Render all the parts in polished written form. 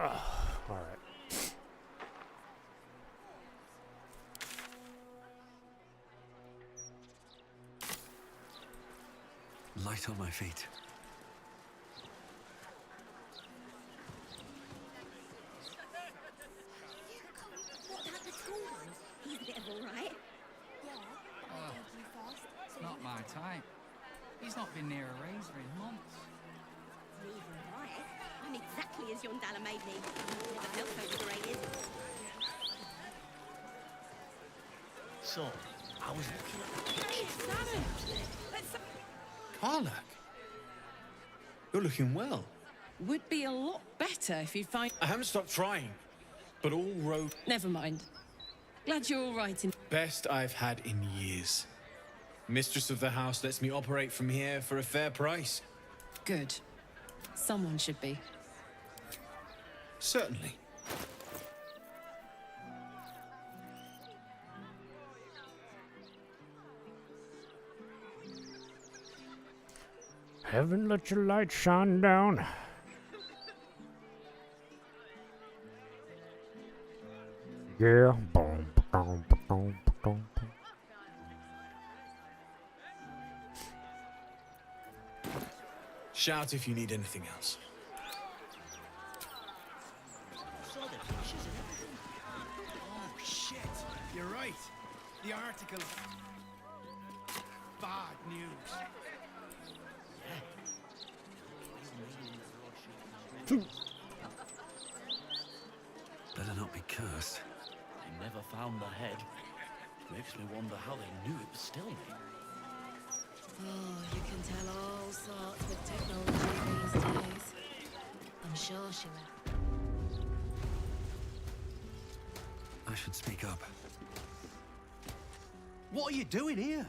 All right. Light on my feet. What about the tall one? He's a bit of all right. It's not my type. He's not been near a razor in months. Neither am I. I'm exactly as Yondala made me. Never felt so liberated. So, I was looking at Karlach, you're looking well. Would be a lot better if you find... I haven't stopped trying, but all road Never mind. Glad you're all right in... best I've had in years. Mistress of the house lets me operate from here for a fair price. Good. Someone should be. Certainly. Heaven, let your light shine down. Yeah. Boom, boom, boom, boom. Shout if you need anything else. saw the pictures and everything. Oh, shit. You're right. The article. Bad news. Better not be cursed. They never found the head. Makes me wonder how they knew it was still me. Oh, you can tell all sorts with technology these days. I'm sure she will. I should speak up. What are you doing here?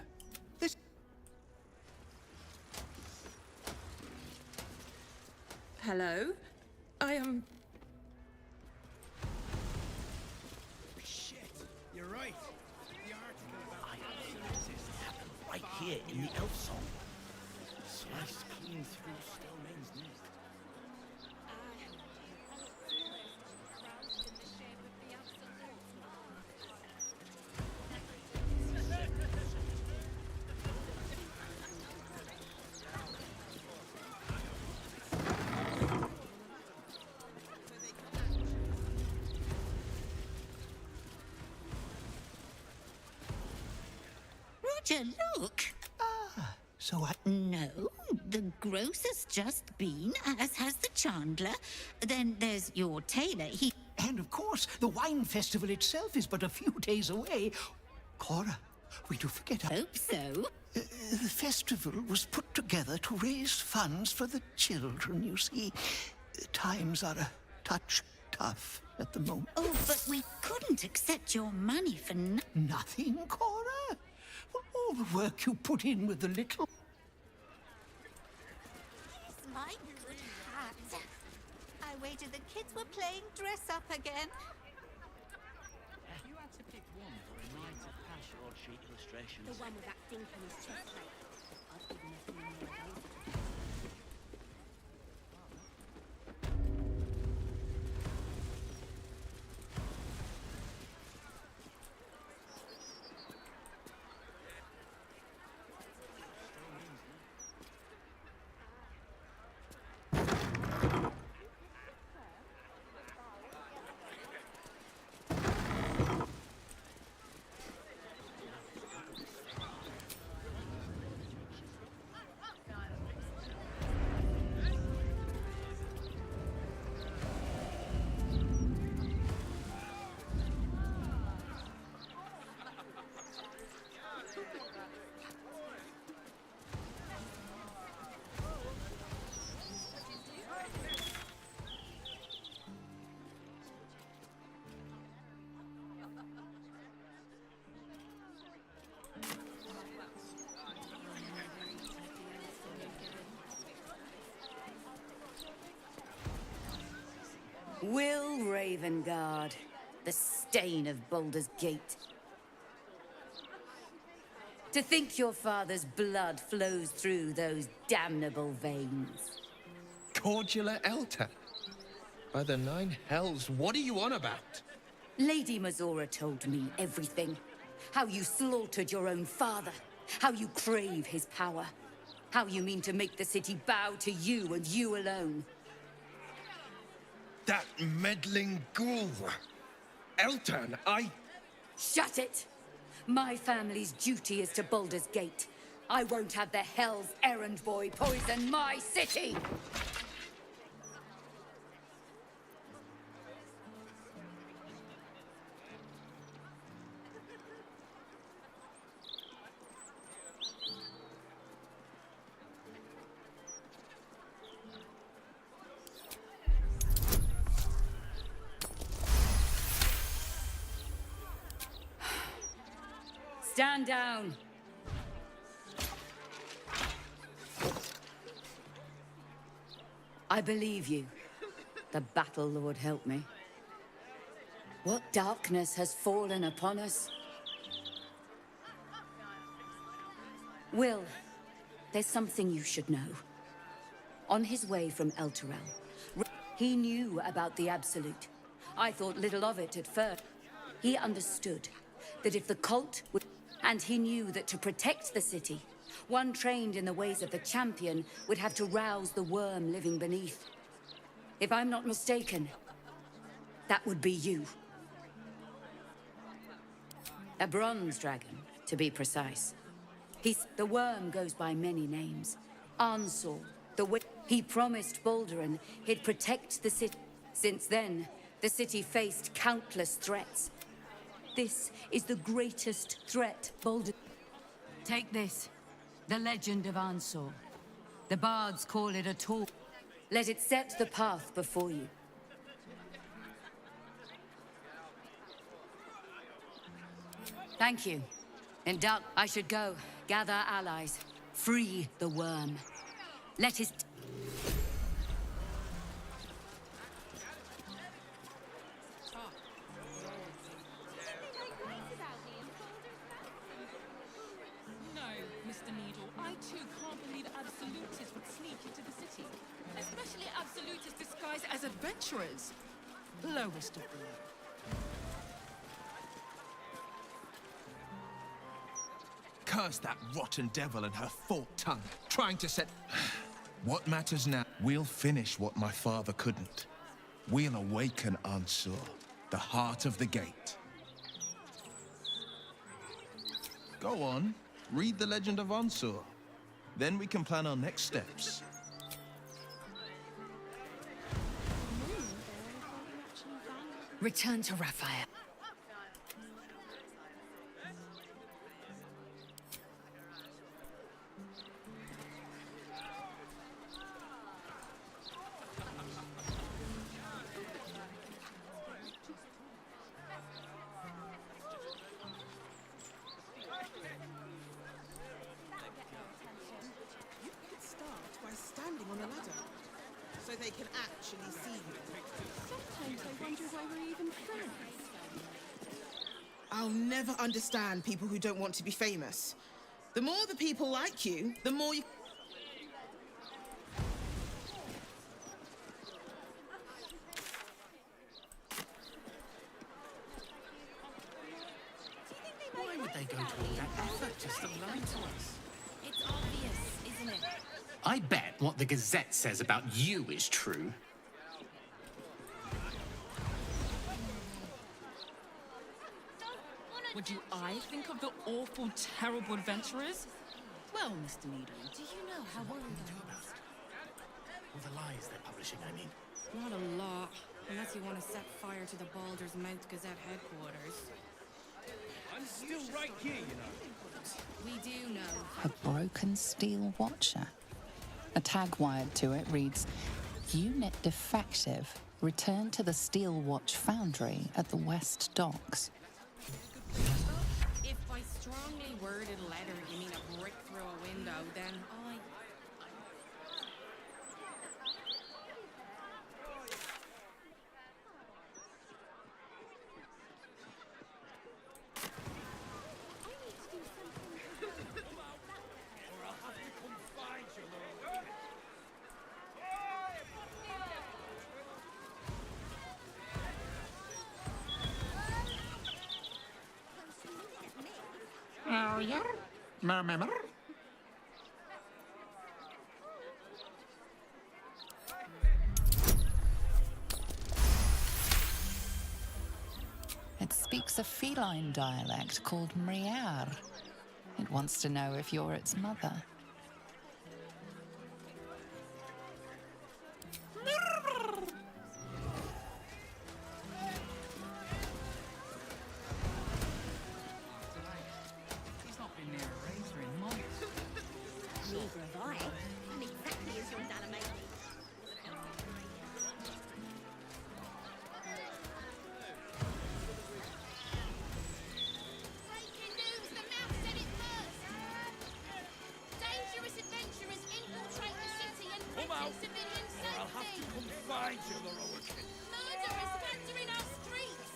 This. Hello? I am... Shit. You're right. The article about. I observed this happen right here in the elf song. Sliced clean through Stillmane's nest. Roger, look. So I. No, the grocer's just been, as has the chandler. Then there's your tailor. He... And of course, the wine festival itself is but a few days away. Cora, we do forget. Hope so. The festival was put together to raise funds for the children, you see. Times are a touch tough at the moment. Oh, but we couldn't accept your money for Nothing, Cora? Well, all the work you put in with the little... My good hat. I wager the kids were playing dress up again. You had to pick one for a night of Pash Broadsheet illustrations. The one with that dink on his chest plate. I've given a few more of those. Will Ravengard, the stain of Baldur's Gate. To think your father's blood flows through those damnable veins. Cordula Elta. By the nine hells, what are you on about? Lady Mazora told me everything. How you slaughtered your own father. How you crave his power. How you mean to make the city bow to you and you alone. That meddling ghoul. Elton, Shut it! My family's duty is to Baldur's Gate. I won't have the Hell's Errand Boy poison my city! Stand down! I believe you. The Battle Lord help me. What darkness has fallen upon us? Will, there's something you should know. On his way from Elturel, he knew about the Absolute. I thought little of it at first. He understood that if the cult would... And he knew that to protect the city, one trained in the ways of the champion would have to rouse the worm living beneath. If I'm not mistaken, that would be you. A bronze dragon, to be precise. The worm goes by many names. Ansor, he promised Balduran he'd protect the city. Since then, the city faced countless threats. This is the greatest threat Baldur... Take this. The legend of Ansor. The bards call it a tool. Let it set the path before you. Thank you. In dark, I should go. Gather allies. Free the worm. Let his... Mr. Needle, I too can't believe absolutists would sneak into the city. Especially absolutists disguised as adventurers. Lowest of the low. Curse that rotten devil and her forked tongue, trying to set... What matters now? We'll finish what my father couldn't. We'll awaken Ansur, the heart of the gate. Go on. Read the legend of Ansur. Then we can plan our next steps. Return to Raphael. On the ladder, so they can actually see you. Sometimes I wonder why we're even friends. I'll never understand people who don't want to be famous. The more the people like you, the more you... Why would they go to all that effort just to lie to us? It's obvious, isn't it? I bet what the Gazette says about you is true. What do I think of the awful, terrible adventurers? Well, Mr. Needle, Do you know how worried I was? All the lies they're publishing, I mean. Not a lot, unless you want to set fire to the Baldur's Mouth Gazette headquarters. I'm still right here, you know. We do know. A broken steel watcher. A tag wired to it reads, Unit defective. Return to the Steel Watch Foundry at the West Docks. If by strongly worded letter you mean a brick through a window, then I... warrior? Remember? It speaks a feline dialect called Mriar. It wants to know if you're its mother. He's not been near a razor in months. Neither have I. I'm exactly as Yondala made me. Breaking news! The mouse said it first! Dangerous adventurers infiltrate the city and threaten civilian safety! I'll have to come find you, the Rowakin. Murderers plundering our streets!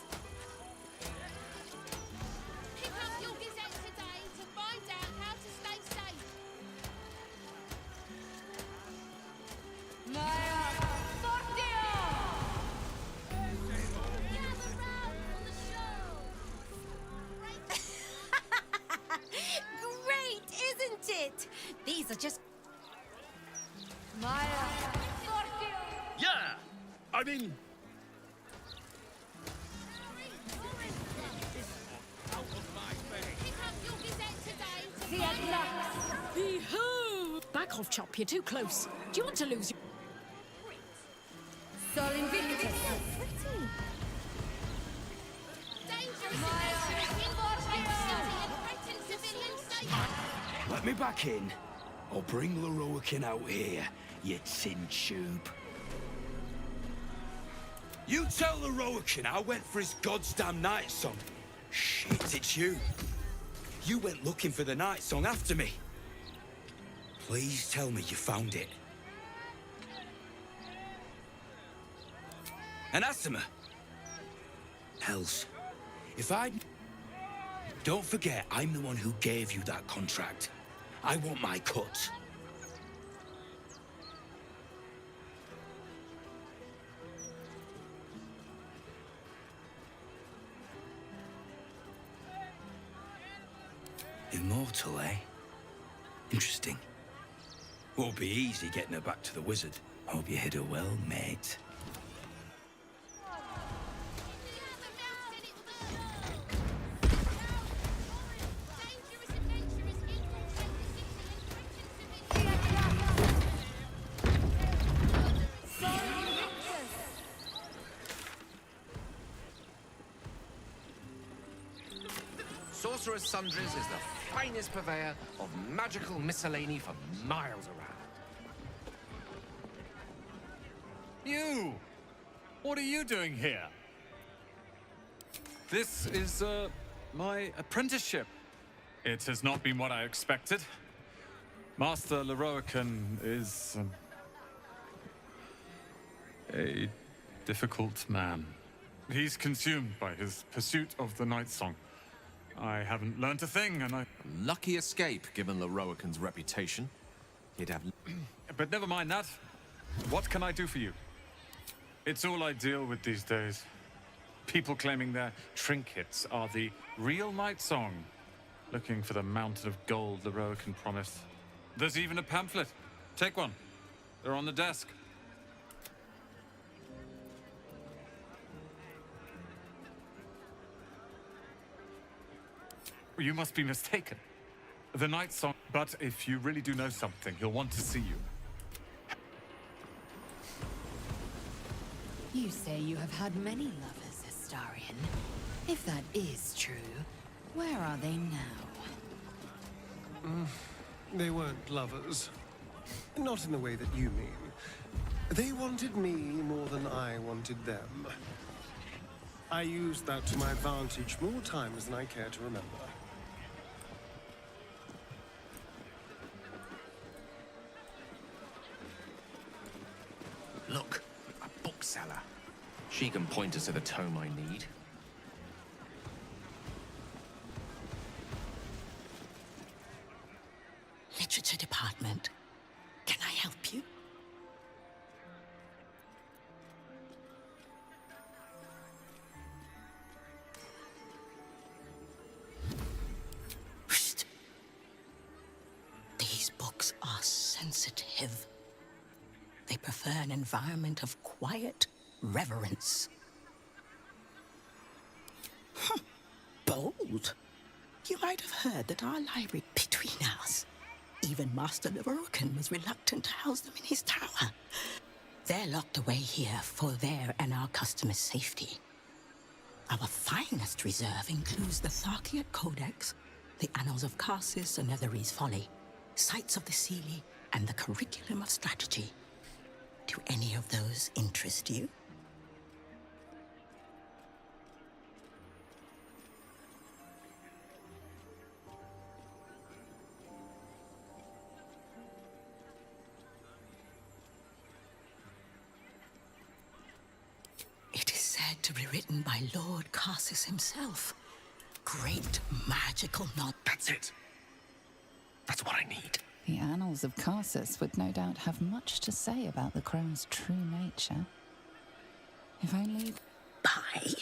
Pick up your Gazette today to find out how to stay safe! Gather round for the show! Great, isn't it? These are just... Yeah! I mean... Pick up your Gazette today to find out... Boo-hoo! Back off, Chop. You're too close. Do you want to lose your... Sol Invictus! Dangerous adventurers infiltrate the city and threaten civilian safety! Let me back in, or bring the Rowakin out here, you tin tube. You tell the Rowakin I went for his goddamn night song. Shit, it's you. You went looking for the night song after me. Please tell me you found it. And Asima. Hells, if I'd... Don't forget, I'm the one who gave you that contract. I want my cut. Immortal, eh? Interesting. Won't be easy getting her back to the wizard. Hope you hid her well, mate. Sorcerer's Sundries is the finest purveyor of magical miscellany for miles around. You! What are you doing here? This is, my apprenticeship. It has not been what I expected. Master Leroican is... a difficult man. He's consumed by his pursuit of the Night Song. I haven't learnt a thing, and I... Lucky escape, given Leroican's reputation. He'd have... But never mind that. What can I do for you? It's all I deal with these days. People claiming their trinkets are the real Night Song, looking for the mountain of gold Leroican promised. There's even a pamphlet. Take one. They're on the desk. You must be mistaken. The Night Song... But if you really do know something, he'll want to see you. You say you have had many lovers, Astarion. If that is true, where are they now? They weren't lovers. Not in the way that you mean. They wanted me more than I wanted them. I used that to my advantage more times than I care to remember. Look, a bookseller. She can point us to the tome I need. Literature department. Can I help you? Psst. sensitive. They prefer an environment of quiet reverence. Bold. You might have heard that our library, between us, even Master Leverokin was reluctant to house them in his tower. They're locked away here for their and our customers' safety. Our finest reserve includes the Tharkiot Codex, the Annals of Karsus and Netherese Folly, Sites of the Seelie, and the Curriculum of Strategy. Do any of those interest you? It is said to be written by Lord Karsus himself. Great magical knowledge. That's it. That's what I need. The Annals of Karsus would no doubt have much to say about the crone's true nature. If only... Buy?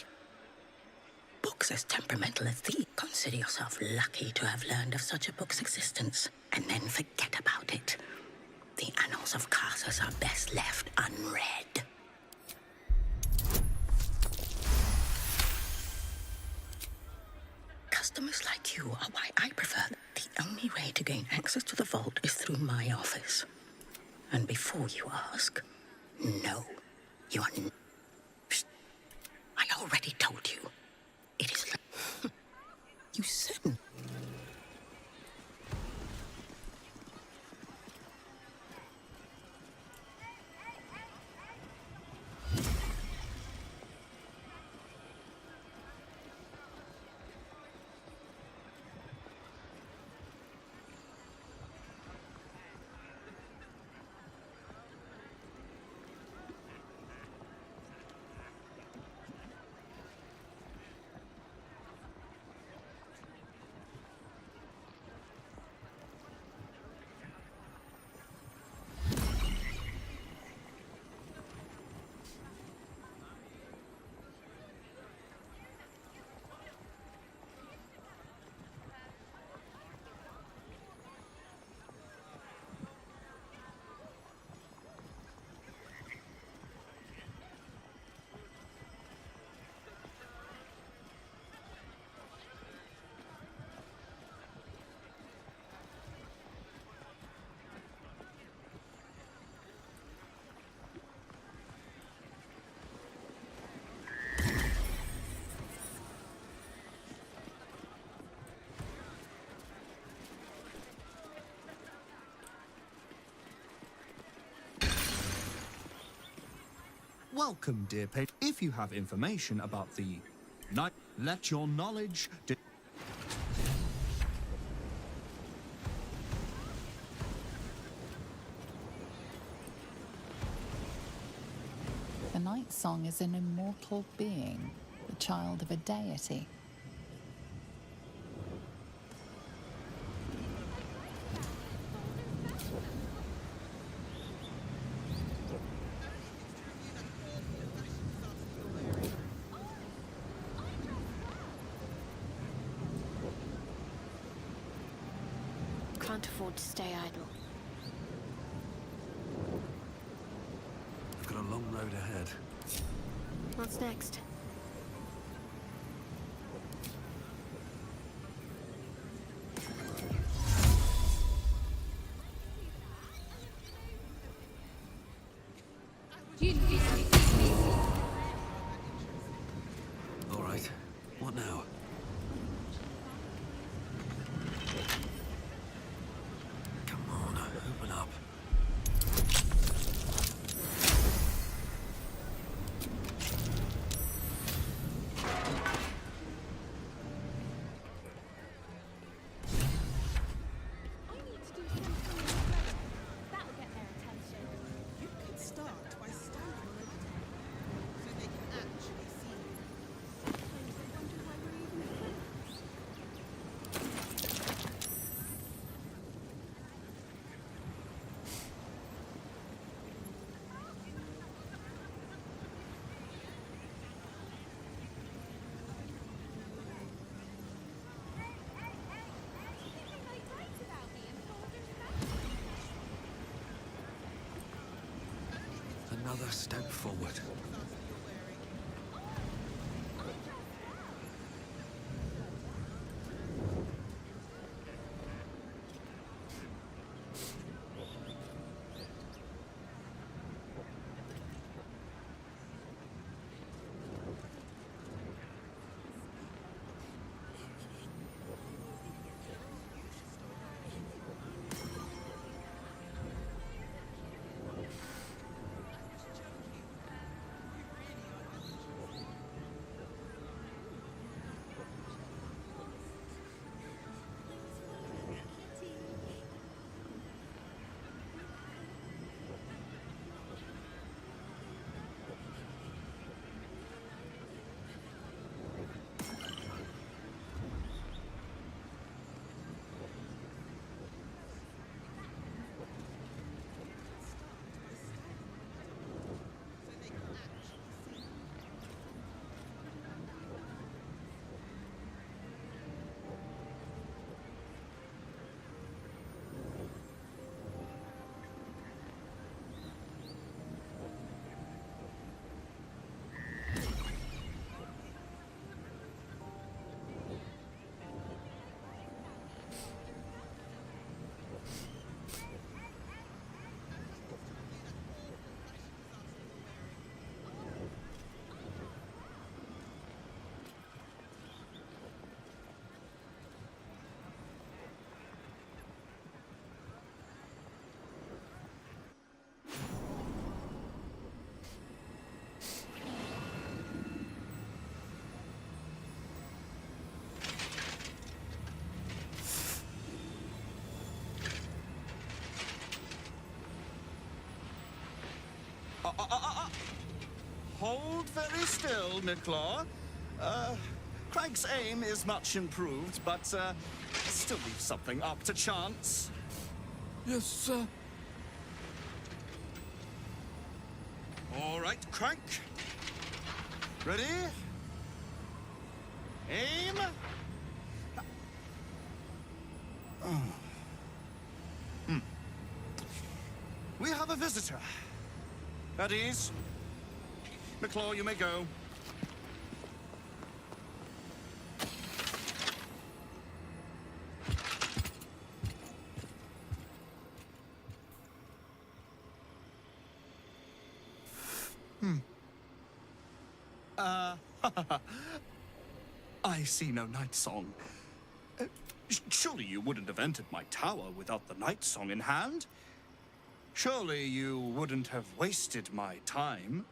Books as temperamental as these. Consider yourself lucky to have learned of such a book's existence, and then forget about it. The Annals of Karsus are best left unread. Customers like you are why I prefer them. The only way to gain access to the vault is through my office. And before you ask, no, you are... Psst. I already told you. It is... You said... Welcome, dear patron. If you have information about the night, let your knowledge... The Night Song is an immortal being, the child of a deity. Can't afford to stay idle. I've got a long road ahead. What's next? All right. What now? Come on, open up. a step forward. Hold very still, Midclaw. Craig's aim is much improved, but still leaves something up to chance. Yes, sir. All right, Craig. Ready? Aim. We have a visitor. At ease. McClaw, you may go. I see no night song. Surely you wouldn't have entered my tower without the night song in hand? Surely you wouldn't have wasted my time?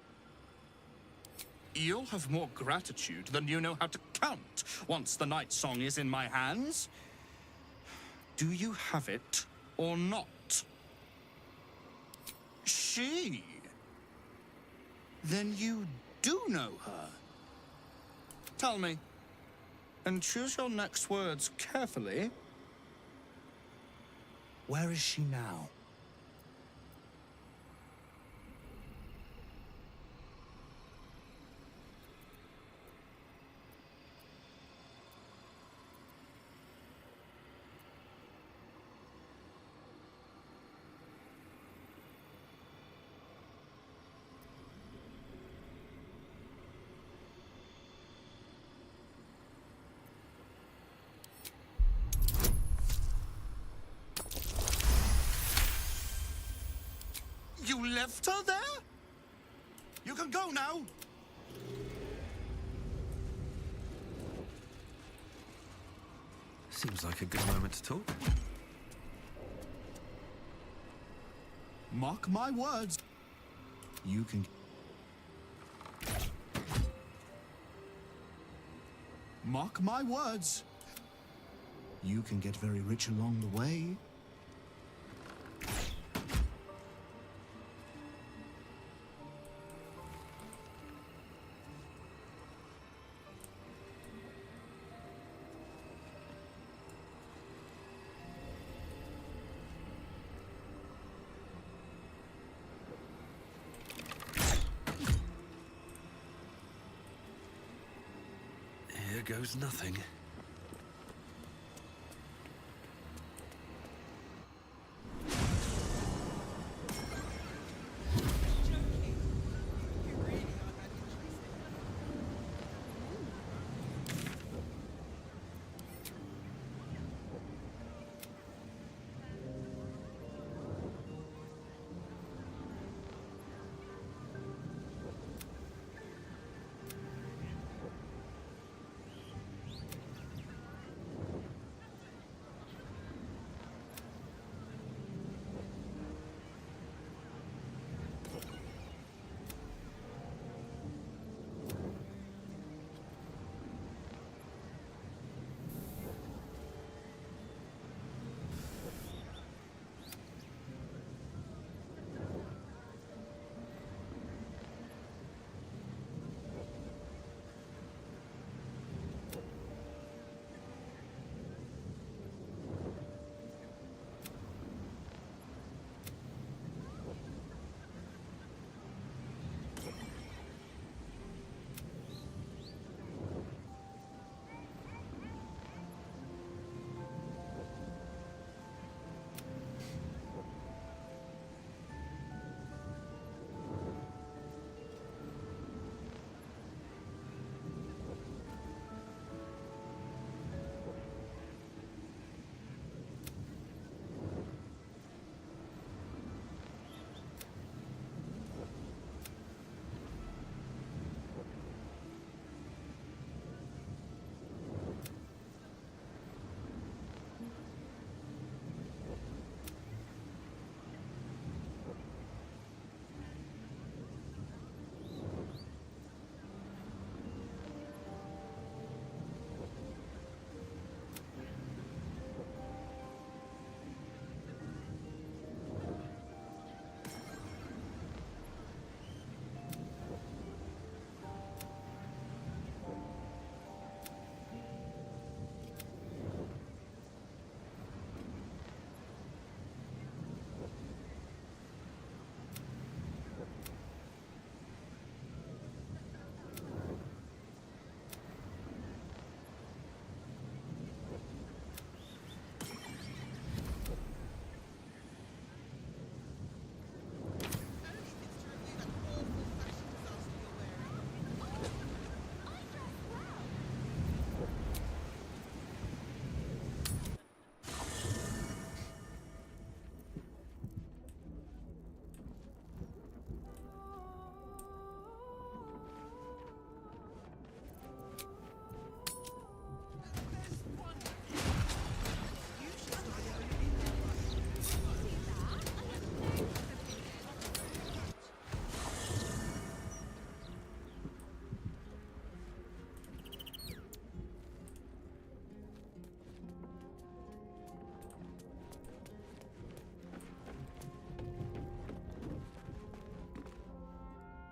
You'll have more gratitude than you know how to count once the night song is in my hands. Do you have it or not? She? Then you do know her. Tell me, and choose your next words carefully. Where is she now? You left her there? You can go now. Seems like a good moment to talk. Mark my words. You can... Mark my words. You can get very rich along the way. Here goes nothing.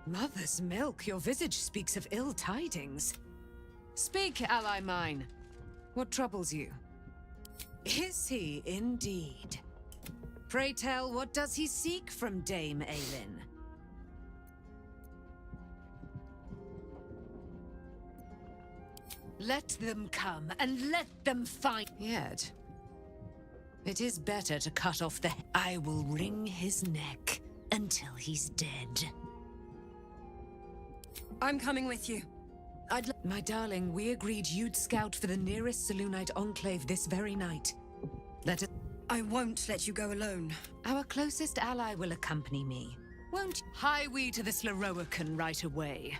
Mother's milk, your visage speaks of ill tidings. Speak, ally mine. What troubles you? Is he indeed? Pray tell, what does he seek from Dame Aelin? Let them come, and let them find... Yet, it is better to cut off the... I will wring his neck until he's dead. I'm coming with you. My darling, we agreed you'd scout for the nearest Selûnite enclave this very night. I won't let you go alone. Our closest ally will accompany me. Won't you? Hie we to the Slaroakan right away.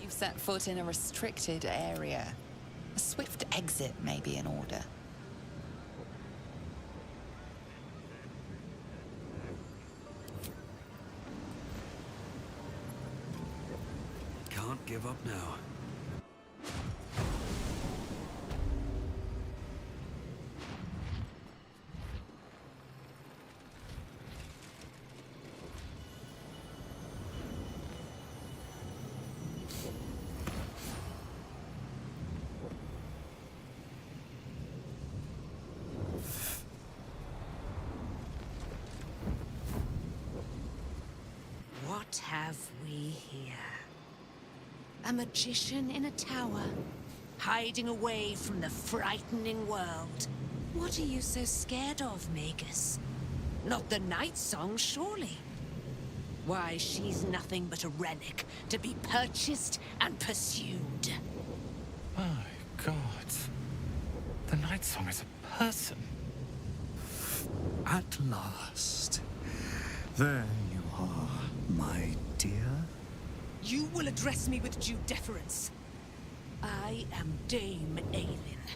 You've set foot in a restricted area. A swift exit may be in order. Can't give up now. What have we here? A magician in a tower, hiding away from the frightening world. What are you so scared of, Magus? Not the Night Song, surely? Why, she's nothing but a relic to be purchased and pursued. My God. The Night Song is a person. At last. There you are, my dear. You will address me with due deference. I am Dame Aelin.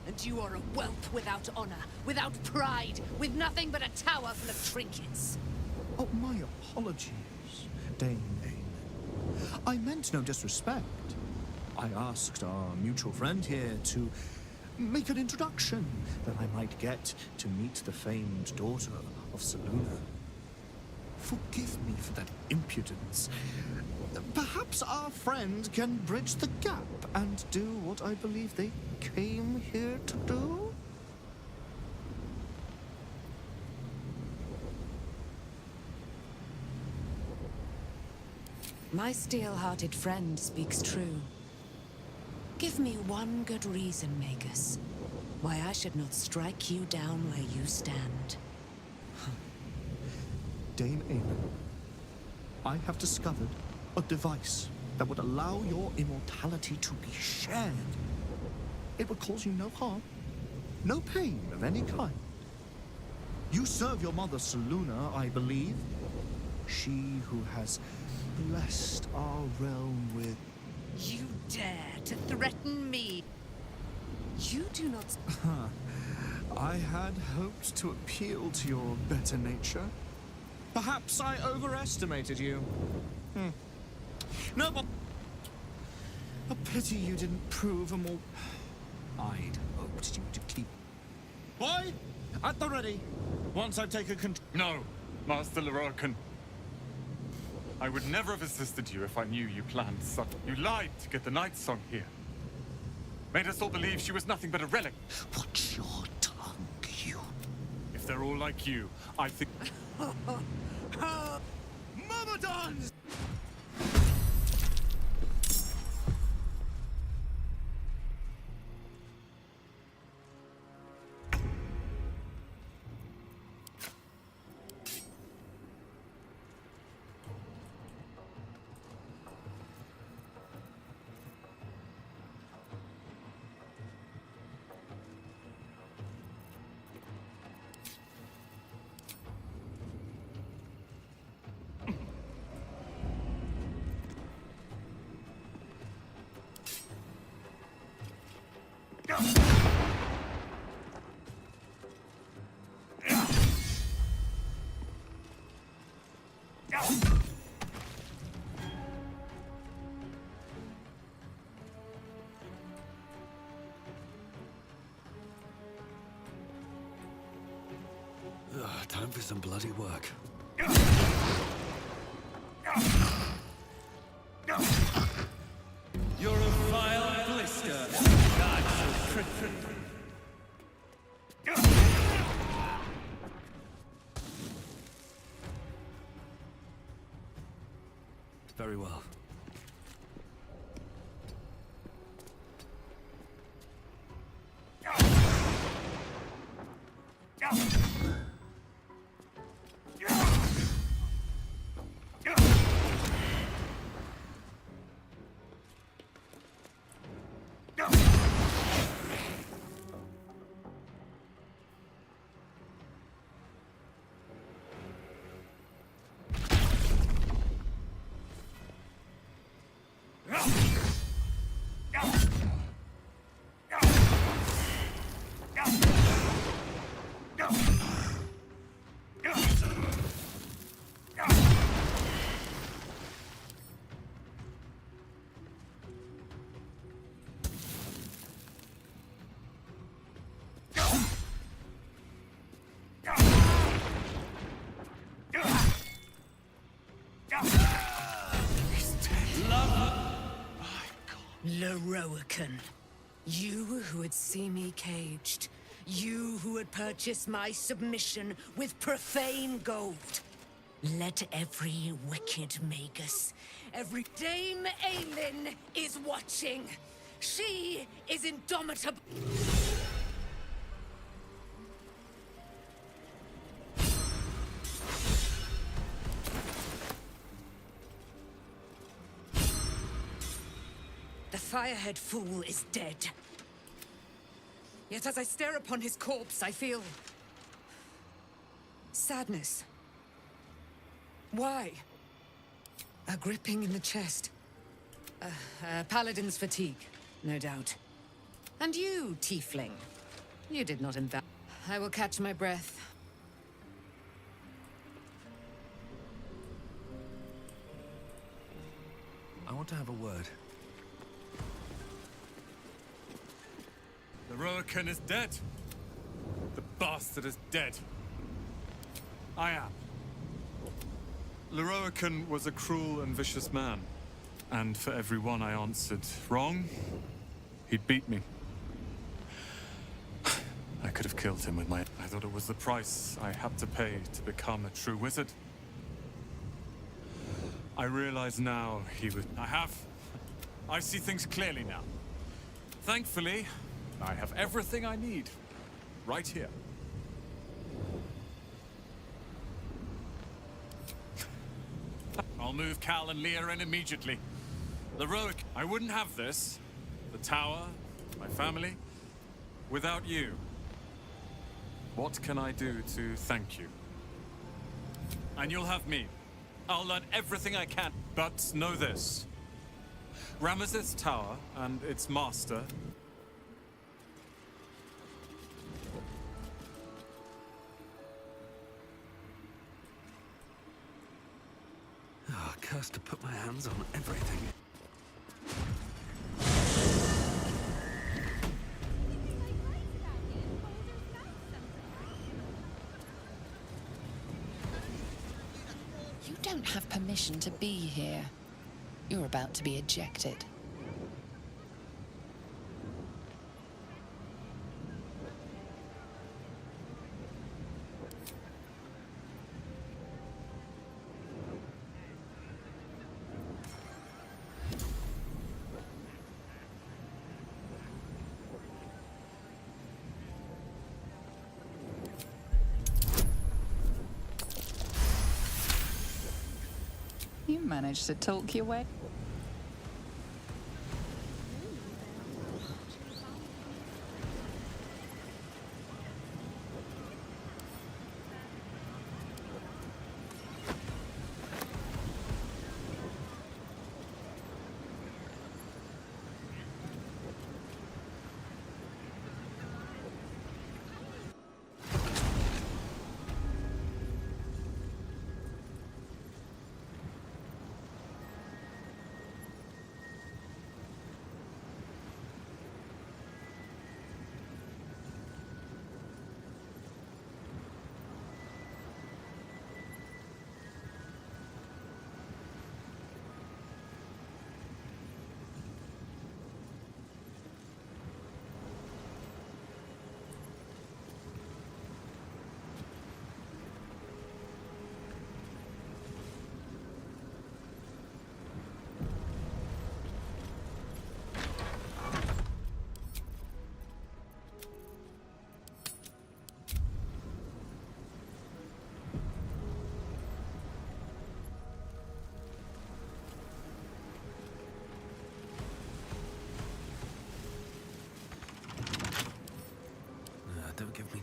And you are a whelp without honor, without pride, with nothing but a tower full of trinkets. Oh, my apologies, Dame Aelin. I meant no disrespect. I asked our mutual friend here to make an introduction that I might get to meet the famed daughter of Selûne. Forgive me for that impudence. Perhaps our friend can bridge the gap and do what I believe they came here to do? My steel-hearted friend speaks true. Give me one good reason, Magus, why I should not strike you down where you stand. Dame Aelin, I have discovered a device that would allow your immortality to be shared. It would cause you no harm, no pain of any kind. You serve your mother Selûne, I believe. She who has blessed our realm with... You dare to threaten me? You do not... I had hoped to appeal to your better nature. Perhaps I overestimated you. No, but... A pity you didn't prove a more... I'd hoped you to keep... Boy, at the ready. Once I've taken control... No, Master Lorroakan. I would never have assisted you if I knew you planned such... You lied to get the Night Song here. Made us all believe she was nothing but a relic. Watch your tongue, you... If they're all like you, I think... Myrmidons! Time for some bloody work. You're a vile blister. That's a trick. Very well. Lorroakan, you who would see me caged, you who would purchase my submission with profane gold. Let every wicked magus, every Dame Aylin is watching. She is indomitable. The Firehead Fool is dead. Yet as I stare upon his corpse, I feel sadness. Why? A gripping in the chest. Paladin's fatigue, no doubt. And you, tiefling. You did not invent. I will catch my breath. I want to have a word. Lorroakan is dead. The bastard is dead. I am. Lorroakan was a cruel and vicious man. And for every one I answered wrong, he'd beat me. I could have killed him with my... I thought it was the price I had to pay to become a true wizard. I realize now he would... I see things clearly now. Thankfully, I have everything I need, right here. I'll move Cal and Leah in immediately. Lorroakan, I wouldn't have this, the tower, my family, without you. What can I do to thank you? And you'll have me. I'll learn everything I can, but know this. Ramesses Tower and its master... Oh, cursed to put my hands on everything. You don't have permission to be here. You're about to be ejected. You managed to talk your way.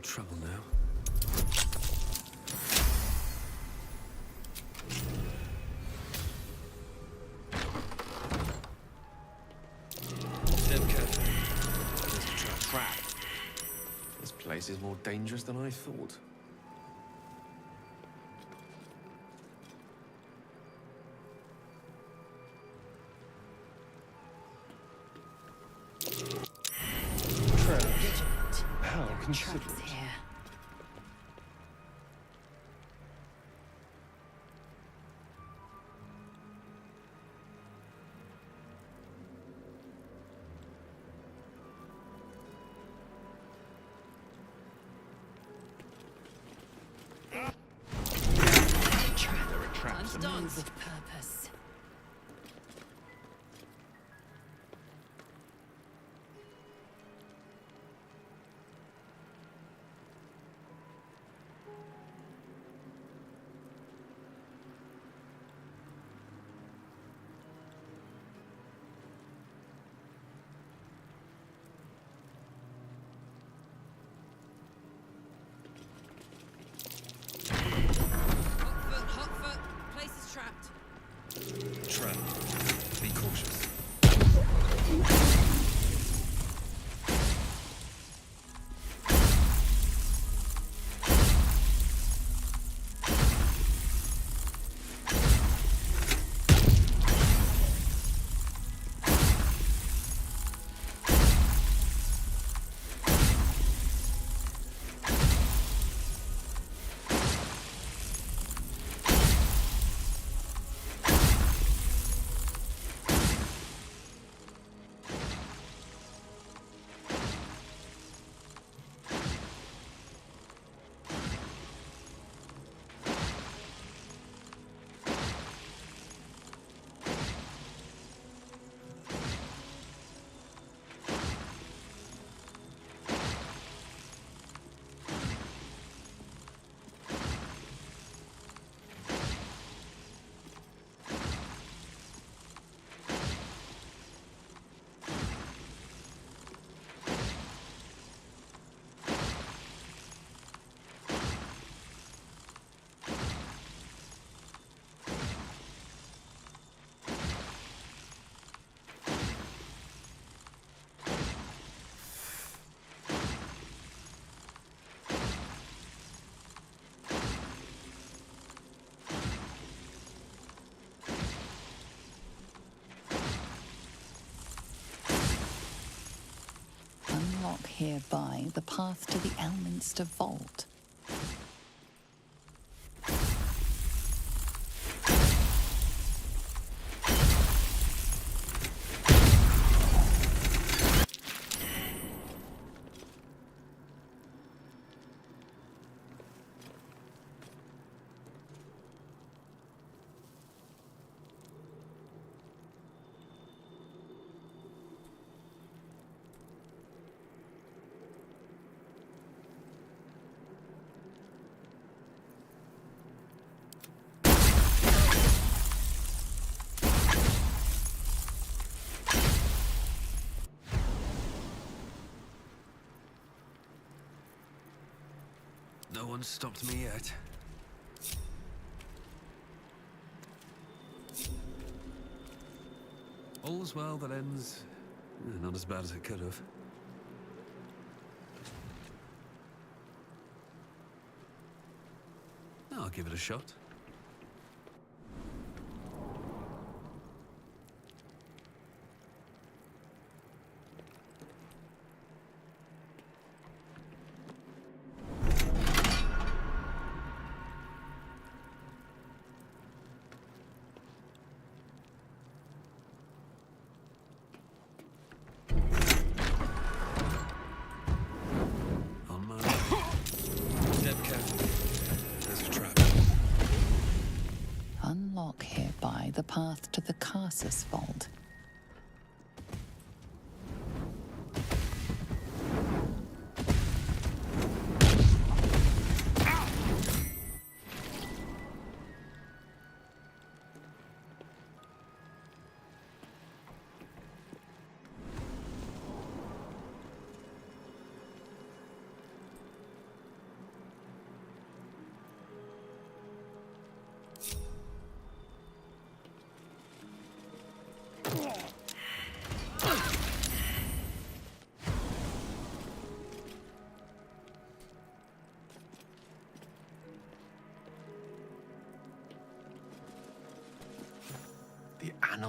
trouble now. Step careful. There's a trap. This place is more dangerous than I thought. How considerate. Here. There are traps. Move with purpose. Hotfoot, place is trapped. Trap. Be cautious. Unlock hereby the path to the Elminster Vault. No one's stopped me yet. All's well that ends... not as bad as it could have. I'll give it a shot. Unlock hereby the path to the Karsus Vault.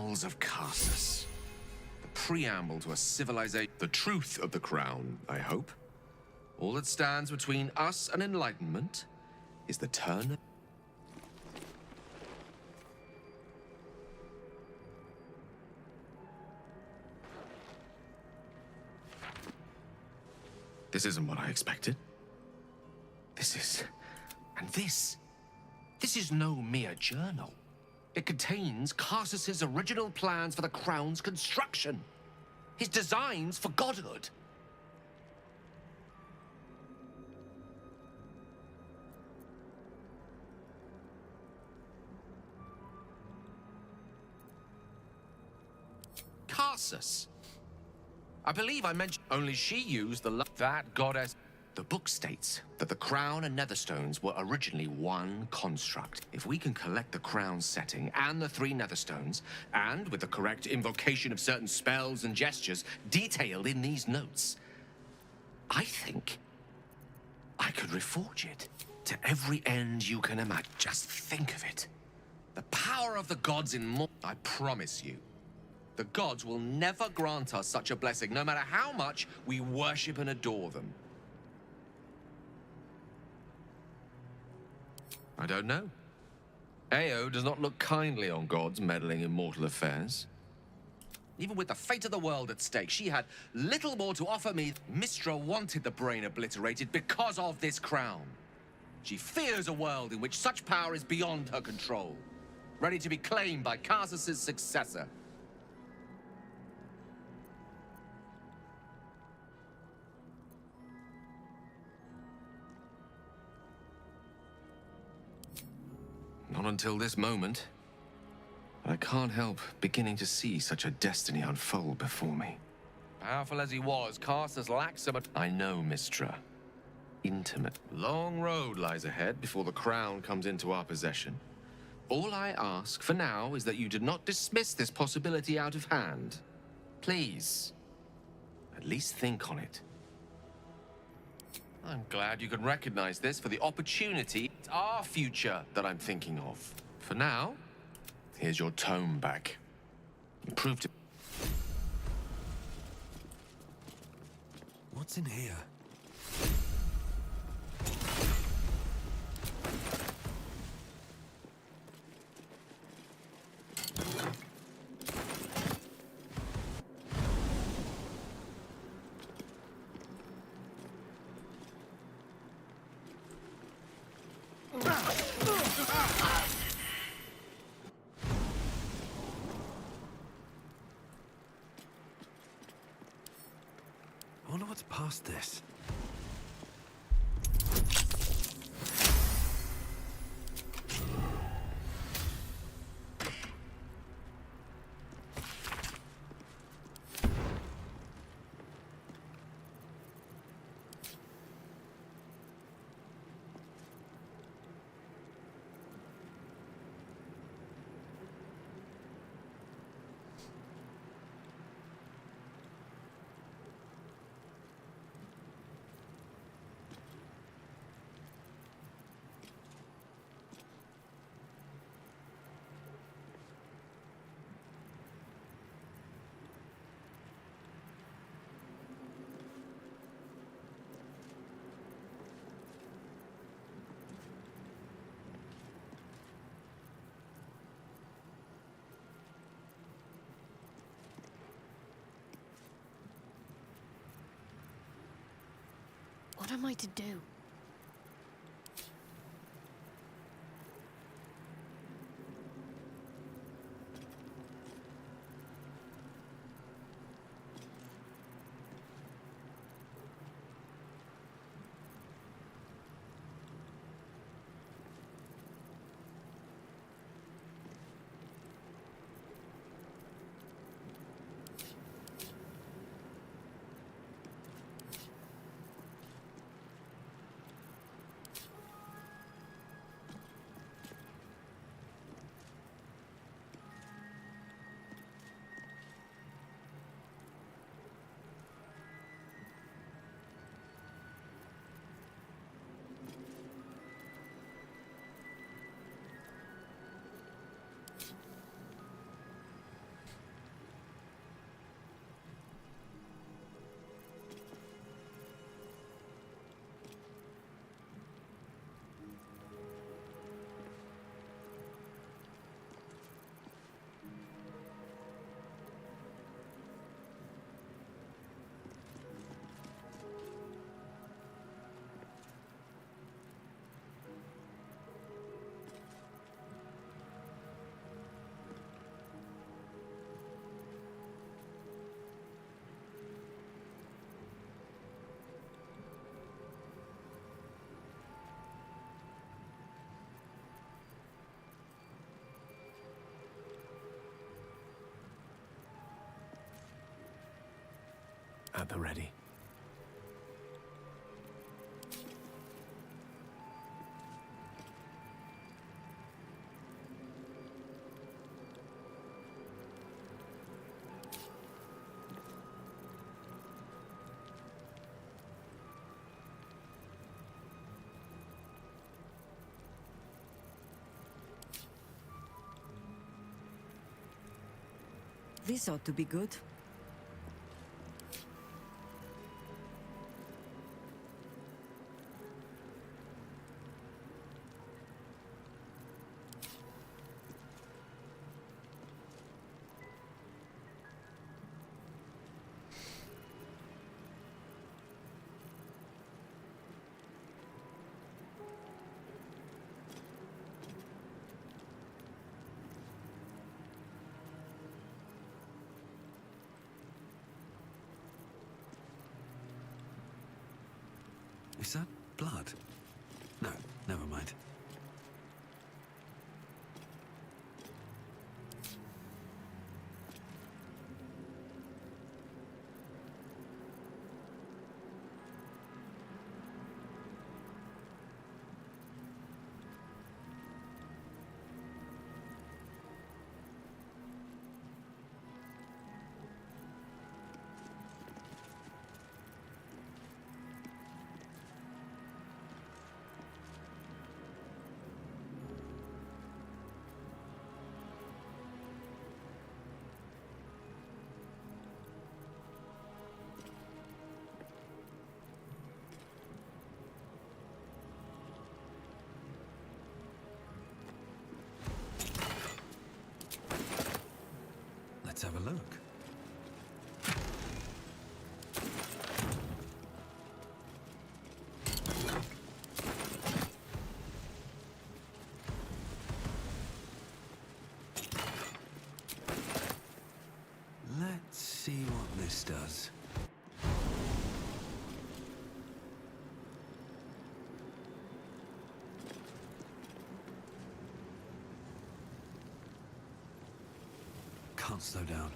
bowels of Karsus. The preamble to a civilization. The truth of the crown, I hope. All that stands between us and enlightenment is the turn of... This isn't what I expected. This is... And this is no mere journal. It contains Karsus's original plans for the crown's construction. His designs for godhood. Karsus. I believe I mentioned only she used that goddess. The book states that the crown and Netherstones were originally one construct. If we can collect the crown's setting and the 3 Netherstones, and with the correct invocation of certain spells and gestures detailed in these notes, I think I could reforge it to every end you can imagine. Just think of it. The power of the gods in more. I promise you, the gods will never grant us such a blessing, no matter how much we worship and adore them. I don't know. Ao does not look kindly on gods meddling in mortal affairs. Even with the fate of the world at stake, she had little more to offer me. Mystra wanted the brain obliterated because of this crown. She fears a world in which such power is beyond her control, ready to be claimed by Karsus's successor. Not until this moment. I can't help beginning to see such a destiny unfold before me. Powerful as he was, Karsus lacked some... I know, Mystra. Intimate. Long road lies ahead before the crown comes into our possession. All I ask for now is that you do not dismiss this possibility out of hand. Please. At least think on it. I'm glad you can recognize this for the opportunity. It's our future that I'm thinking of. For now, here's your tome back. Prove to... What's in here? I wonder what's past this. What am I to do? At the ready. This ought to be good. Is that blood? No, never mind. Let's have a look. Let's see what this does. Can't slow down.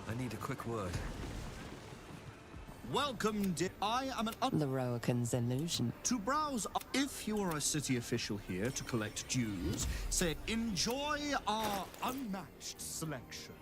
I need a quick word. Welcome, I am an The Roakan's illusion. to browse. If you are a city official here to collect dues, say, enjoy our unmatched selection.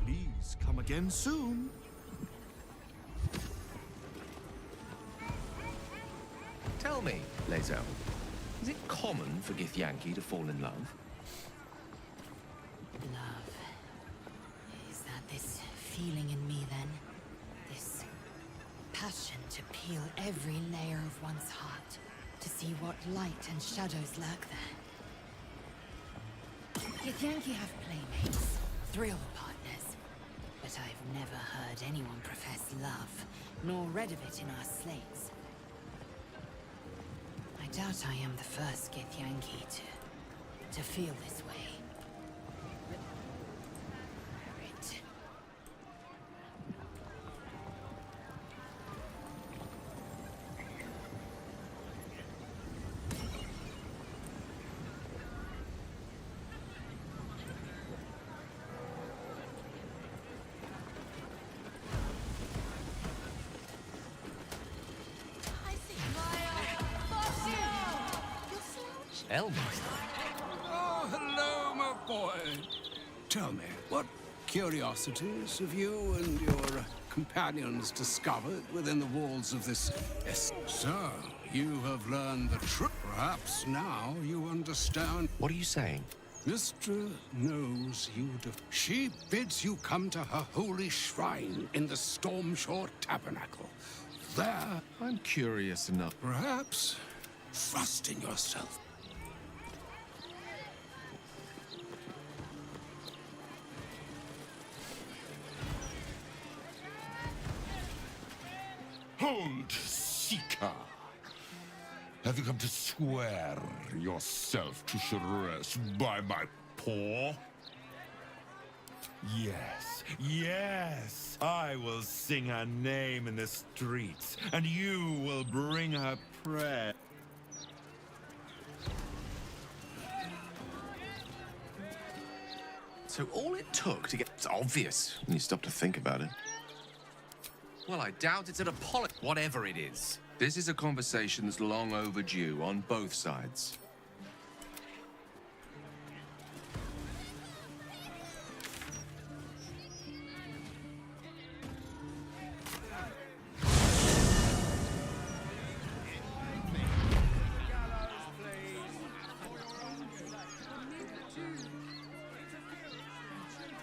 Please come again soon. me, Lae'zel, is it common for Githyanki to fall in love? Love. Is that this feeling in me then? This passion to peel every layer of one's heart, to see what light and shadows lurk there. Githyanki have playmates, thrill partners, but I've never heard anyone profess love, nor read of it in our slates. I doubt I am the first Githyanki to feel this way. Oh, hello, my boy. Tell me, what curiosities have you and your companions discovered within the walls of this... So, you have learned the truth. Perhaps now you understand... What are you saying? Mystra knows you... She bids you come to her holy shrine in the Stormshore Tabernacle. There... I'm curious enough. Perhaps trust in yourself. Hold, Seeker! Have you come to swear yourself to Sharess by my paw? Yes, yes! I will sing her name in the streets, and you will bring her prayer. So all it took to get... It's obvious when you stop to think about it. Well, I doubt it's an apology. Whatever it is. This is a conversation that's long overdue on both sides.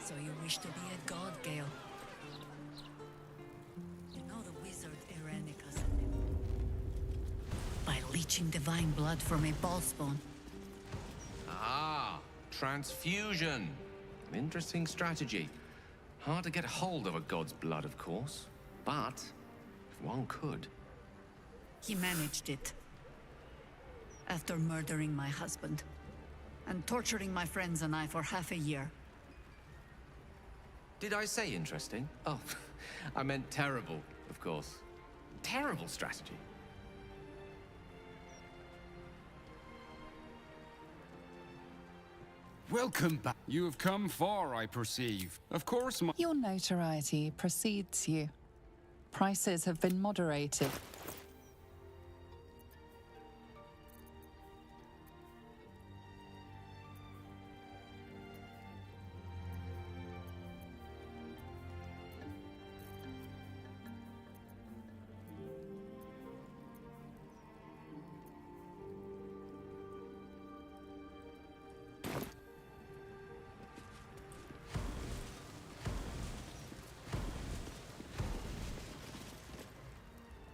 So you wish to be a god, Gale? By leeching divine blood from a ballspawn. Ah, transfusion. An interesting strategy. Hard to get hold of a god's blood, of course. But, if one could... He managed it. After murdering my husband. And torturing my friends and I for half a year. Did I say interesting? Oh, I meant terrible, of course. Terrible strategy. Welcome back. You have come far, I perceive. Of course, my... Your notoriety precedes you. Prices have been moderated.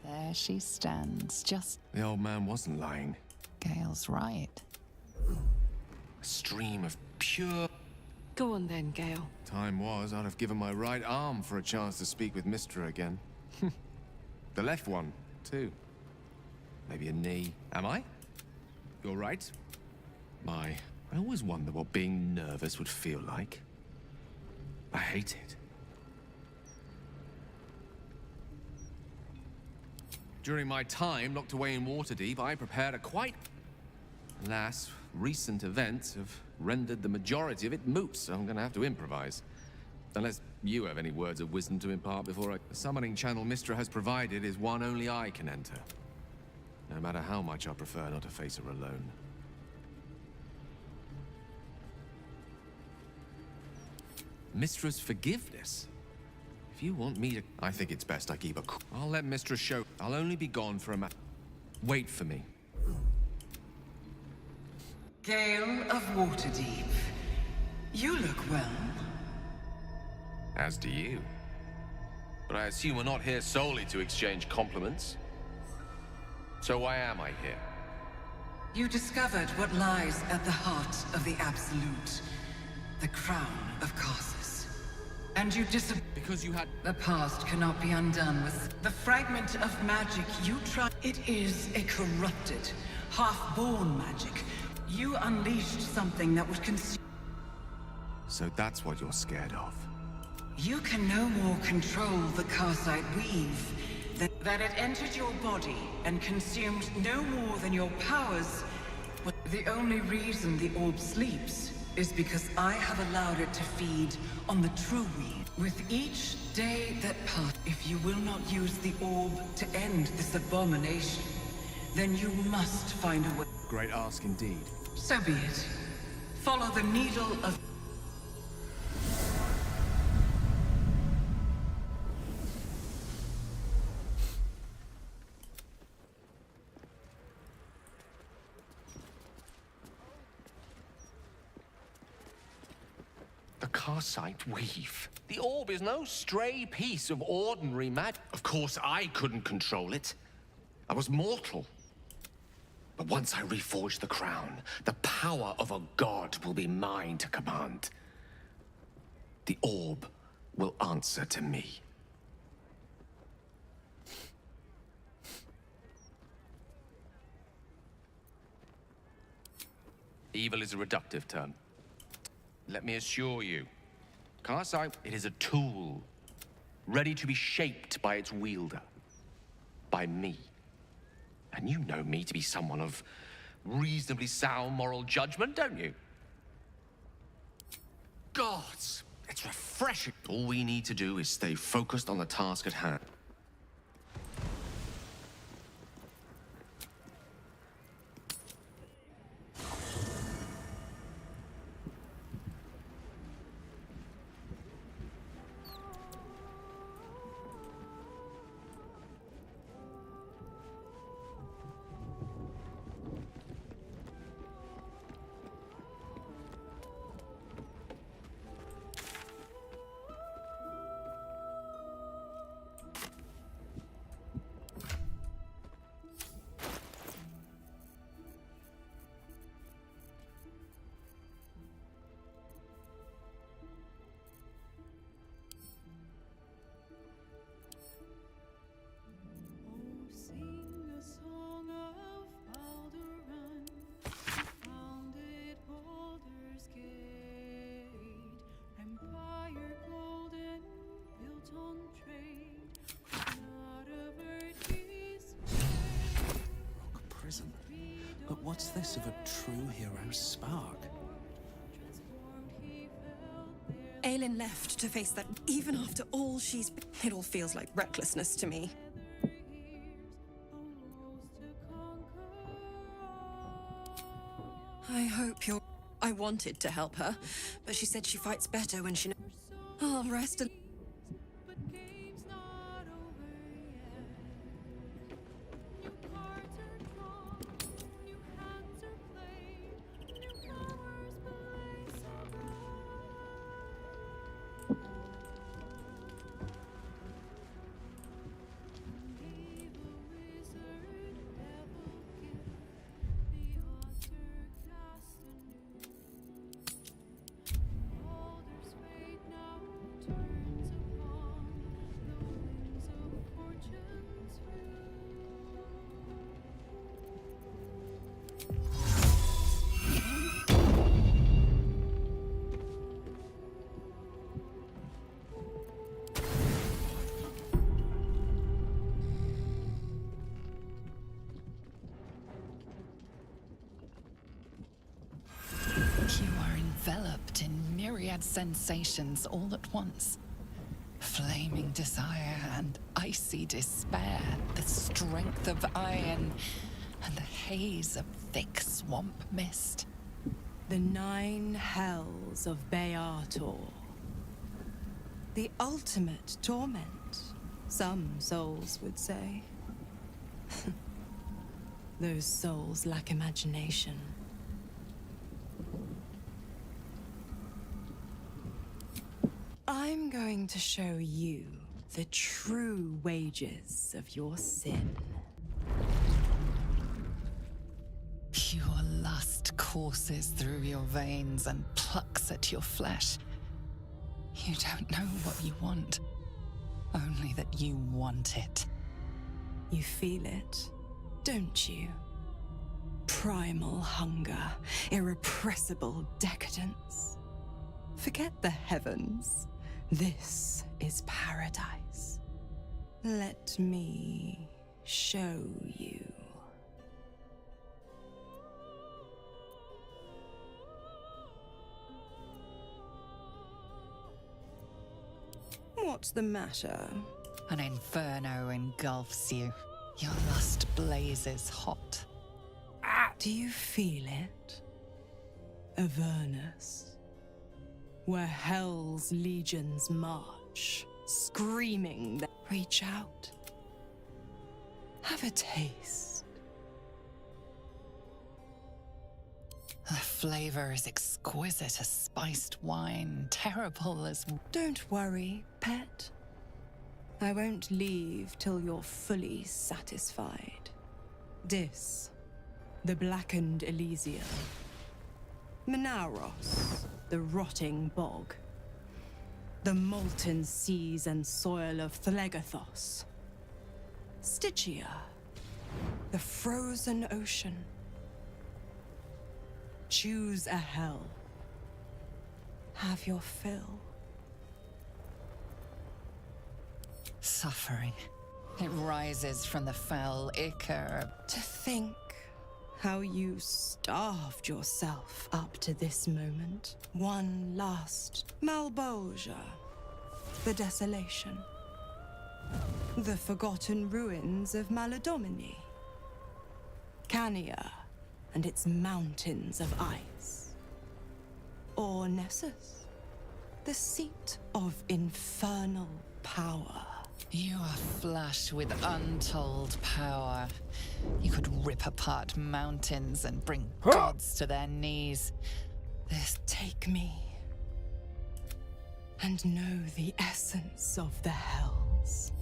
There she stands, just... The old man wasn't lying. Gale's right. A stream of pure... Go on then, Gale. Time was, I'd have given my right arm for a chance to speak with Mystra again. The left one, too. Maybe a knee. Am I? You're right. I always wonder what being nervous would feel like. I hate it. During my time locked away in Waterdeep, I prepared a quite... Alas, recent events have rendered the majority of it moot, so I'm gonna have to improvise. Unless you have any words of wisdom to impart before I... The summoning channel Mystra has provided is one only I can enter. No matter how much I prefer not to face her alone. Mystra's forgiveness? If you want me to... I think it's best I keep a... I'll let Mystra show... I'll only be gone for a Wait for me. Gale of Waterdeep. You look well. As do you. But I assume we're not here solely to exchange compliments. So why am I here? You discovered what lies at the heart of the Absolute. The crown of Karsus. And you because you had... The past cannot be undone with the fragment of magic you tried. It is a corrupted, half-born magic. You unleashed something that would consume... So that's what you're scared of. You can no more control the Karsite weave than that it entered your body and consumed no more than your powers. But the only reason the orb sleeps is because I have allowed it to feed on the true weave. With each day that passes, if you will not use the orb to end this abomination, then you must find a way. Great ask indeed. So be it. Follow the needle of... The Karsite weave. The orb is no stray piece of ordinary magic. Of course, I couldn't control it. I was mortal. But once I reforge the crown, the power of a god will be mine to command. The orb will answer to me. Evil is a reductive term. Let me assure you, Karsite, it is a tool, ready to be shaped by its wielder, by me. And you know me to be someone of reasonably sound moral judgment, don't you? Gods, it's refreshing. All we need to do is stay focused on the task at hand. Prison. But what's this of a true hero's spark? Aelin left to face that. Even after all she's... It all feels like recklessness to me. I hope you're... I wanted to help her, but she said she fights better when she... I'll rest a... Enveloped in myriad sensations all at once. Flaming desire and icy despair, the strength of iron and the haze of thick swamp mist. The 9 hells of Beator. The ultimate torment, some souls would say. Those souls lack imagination. going to show you the true wages of your sin. Pure lust courses through your veins and plucks at your flesh. You don't know what you want, only that you want it. You feel it, don't you? Primal hunger, irrepressible decadence. Forget the heavens. This is paradise. Let me show you. What's the matter? An inferno engulfs you. Your lust blazes hot. Do you feel it? Avernus, where hell's legions march, screaming that reach out. Have a taste. The flavor is exquisite as spiced wine, terrible as... Don't worry, pet. I won't leave till you're fully satisfied. Dis, the blackened Elysium. Menauros, the rotting bog. The molten seas and soil of Thlegathos. Stygia, the frozen ocean. Choose a hell. Have your fill. Suffering. It rises from the foul ichor. To think how you starved yourself up to this moment. One last Malbolgia. The desolation. The forgotten ruins of Maladomini. Cania and its mountains of ice. Or Nessus, the seat of infernal power. You are flush with untold power. You could rip apart mountains and bring gods to their knees. Take me and know the essence of the hells.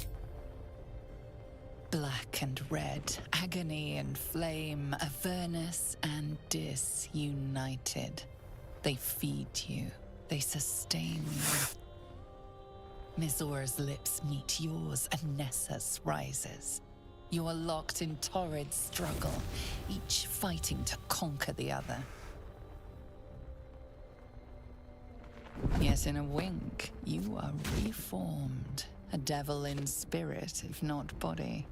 Black and red, agony and flame, Avernus and Dis united. They feed you, they sustain you. Mizora's lips meet yours and Nessus rises. You are locked in torrid struggle, each fighting to conquer the other. Yet in a wink, you are reformed. A devil in spirit, if not body.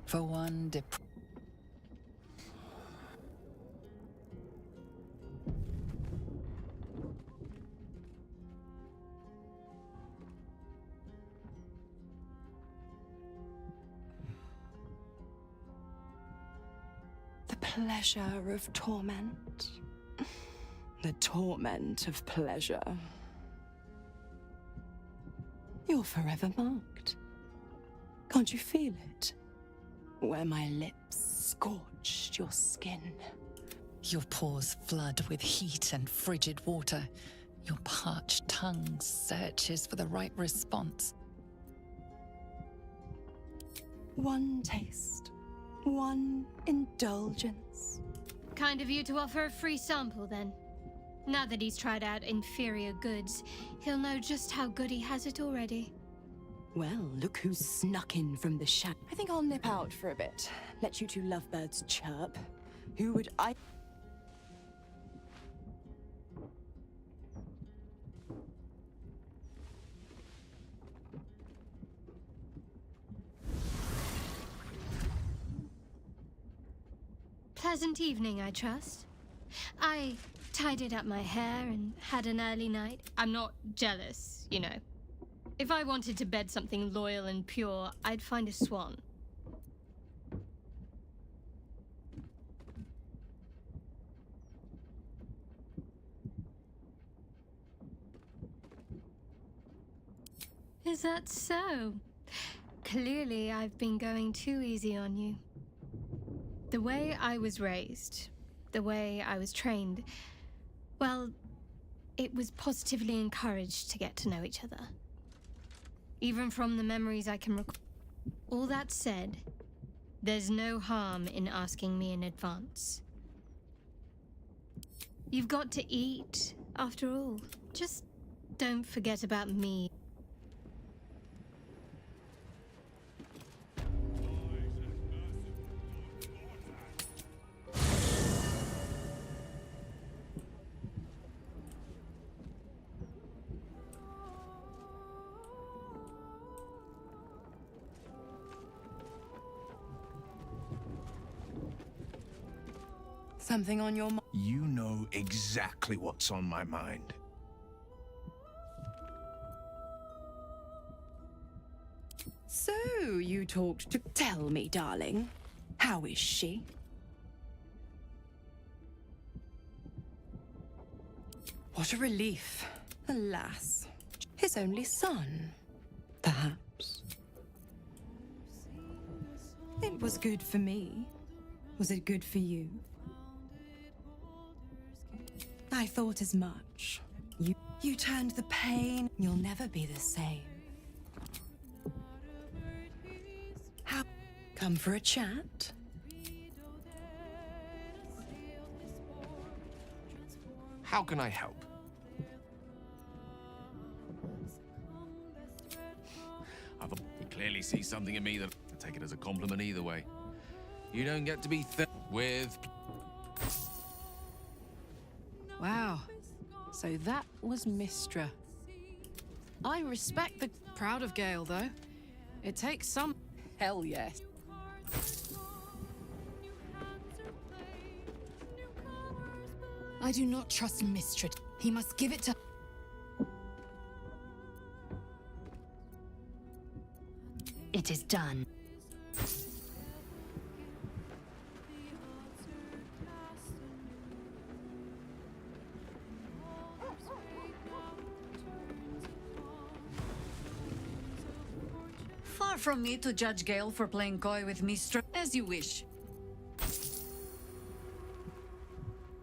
For one The pleasure of torment. The torment of pleasure. You're forever marked. Can't you feel it? Where my lips scorched your skin. Your pores flood with heat and frigid water. Your parched tongue searches for the right response. One taste. One indulgence. Kind of you to offer a free sample, then. Now that he's tried out inferior goods, he'll know just how good he has it already. Well, look who's snuck in from the shadow. I think I'll nip out for a bit. Let you two lovebirds chirp. Who would I... Pleasant evening, I trust. I tidied up my hair and had an early night. I'm not jealous, you know. If I wanted to bed something loyal and pure, I'd find a swan. Is that so? Clearly, I've been going too easy on you. The way I was raised, the way I was trained, well, it was positively encouraged to get to know each other. even from the memories I can recall. All that said, there's no harm in asking me in advance. You've got to eat, after all. Just don't forget about me. Something on your mind? You know exactly what's on my mind. So, you talked to... Tell me, darling. How is she? What a relief. Alas. His only son. Perhaps. It was good for me. Was it good for you? I thought as much. You turned the pain. You'll never be the same. How? Come for a chat? How can I help? You clearly see something in me that I take it as a compliment either way. You don't get to be with... Wow. So that was Mystra. I respect the proud of Gale, though. It takes some... Hell yes. I do not trust Mistred. He must give it to... It is done. Far from me to judge Gale for playing coy with Mystra, as you wish.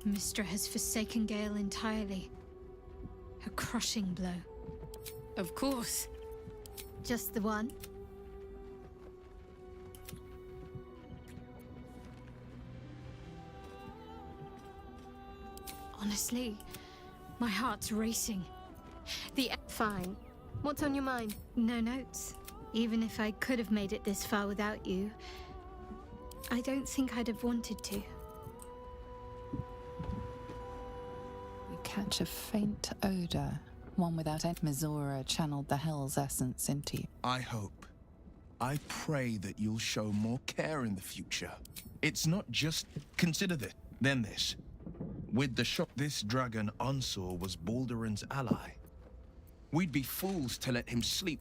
Mystra has forsaken Gale entirely. A crushing blow. Of course. Just the one? Honestly, my heart's racing. Fine. What's on your mind? No notes. Even if I could have made it this far without you, I don't think I'd have wanted to. You catch a faint odor, one without any. Mizora channeled the Hell's essence into you. I hope. I pray that you'll show more care in the future. It's not just... Consider this, then this. With the shock, this dragon Ansor was Balduran's ally. We'd be fools to let him sleep.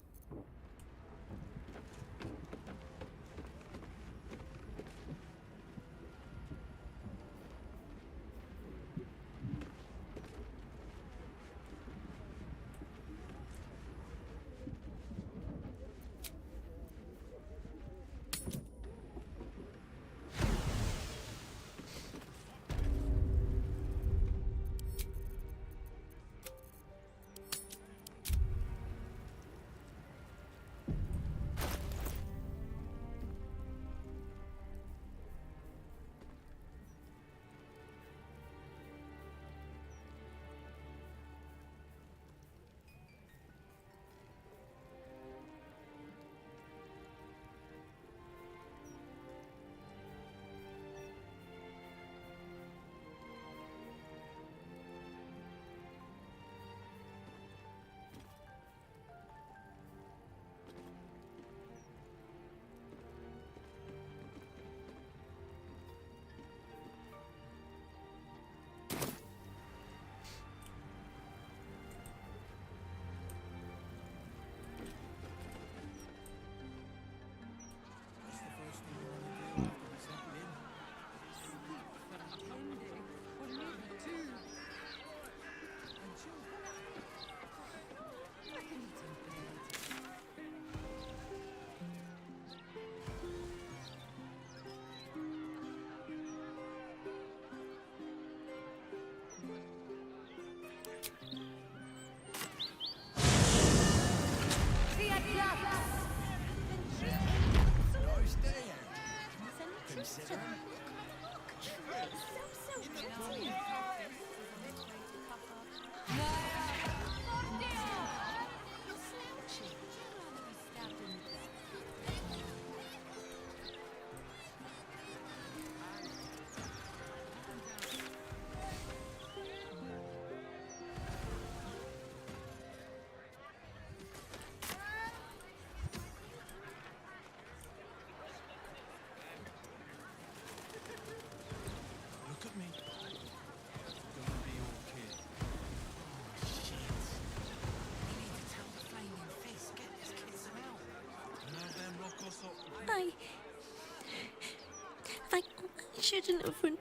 shouldn't have run.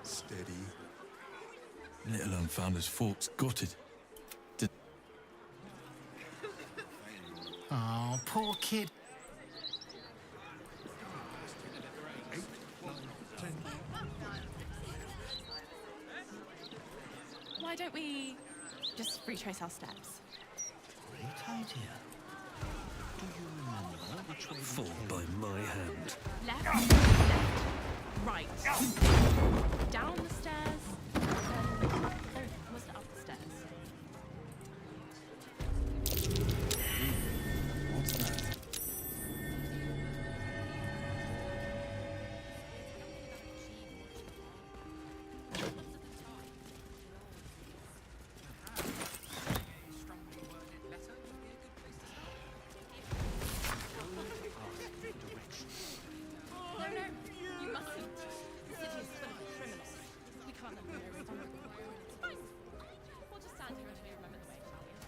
Steady. Little unfounder's fork's gutted. Oh, poor kid. Why don't we just retrace our steps? Great idea. Do you remember which way? Fall by my hand. Left, left, right. Down the stairs. There, was it up the stairs? What's that? No, you mustn't. The city is full of criminals. We can't let them know responsible. It's fine. We'll just stand here until we remember the way, shall we?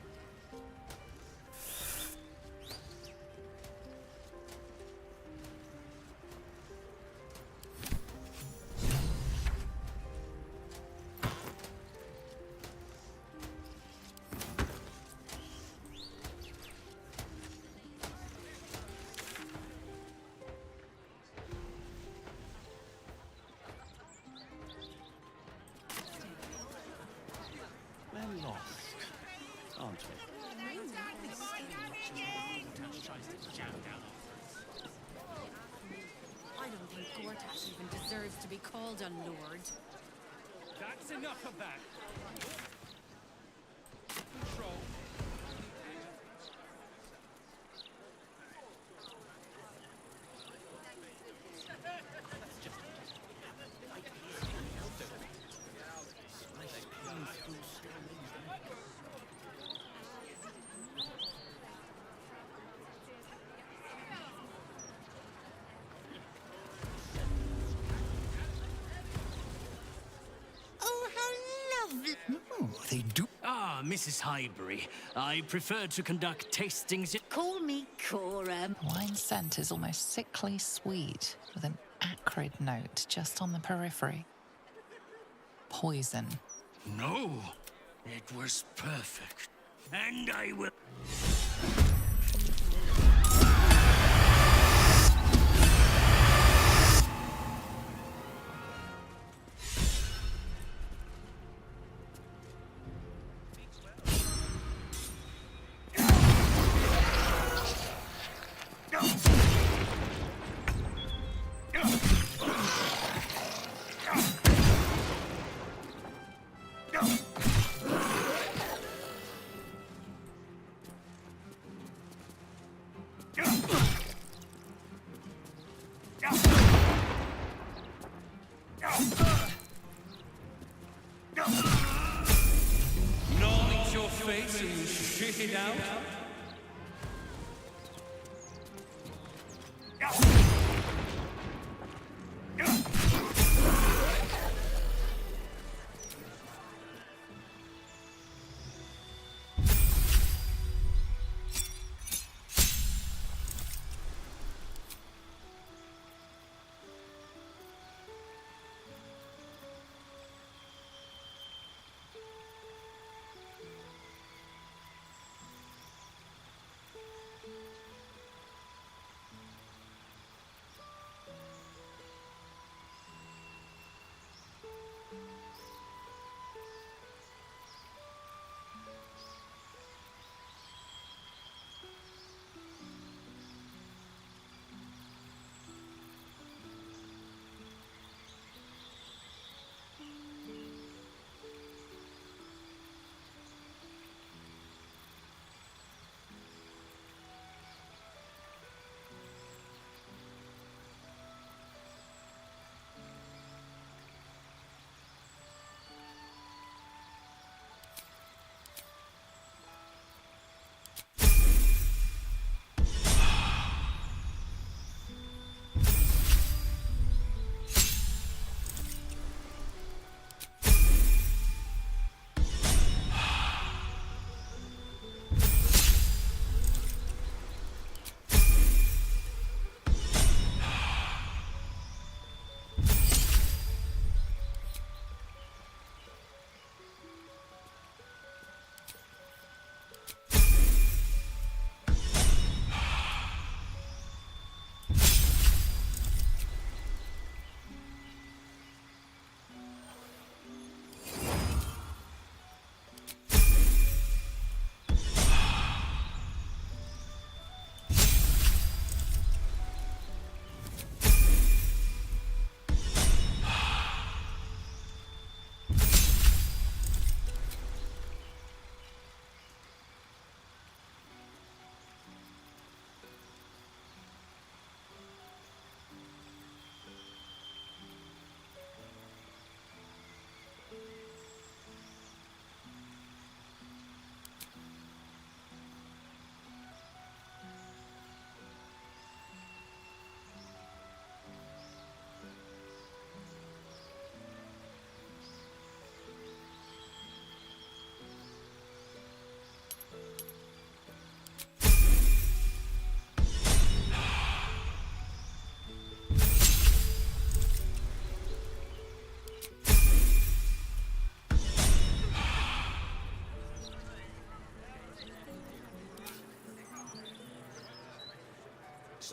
We're lost, aren't we? I don't think Gortash even deserves to be called a lord. That's enough of that. Control. Oh, how lovely! Oh, they do. Ah, Mrs. Highbury. I prefer to conduct tastings. Call me Cora. Wine scent is almost sickly sweet, with an acrid note just on the periphery. Poison. No, it was perfect. And I will. Not your face and shit it out.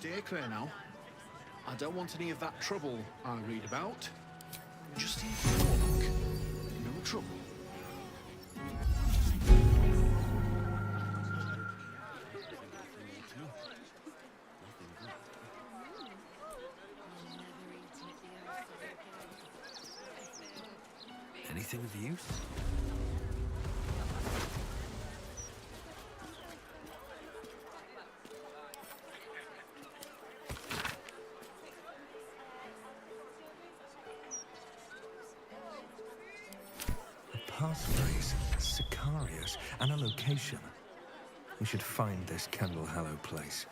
Steer clear now. I don't want any of that trouble I read about. Just here for your luck. No trouble. Anything of use? A passphrase, Sicarius, and a location. We should find this Candle Hallow place.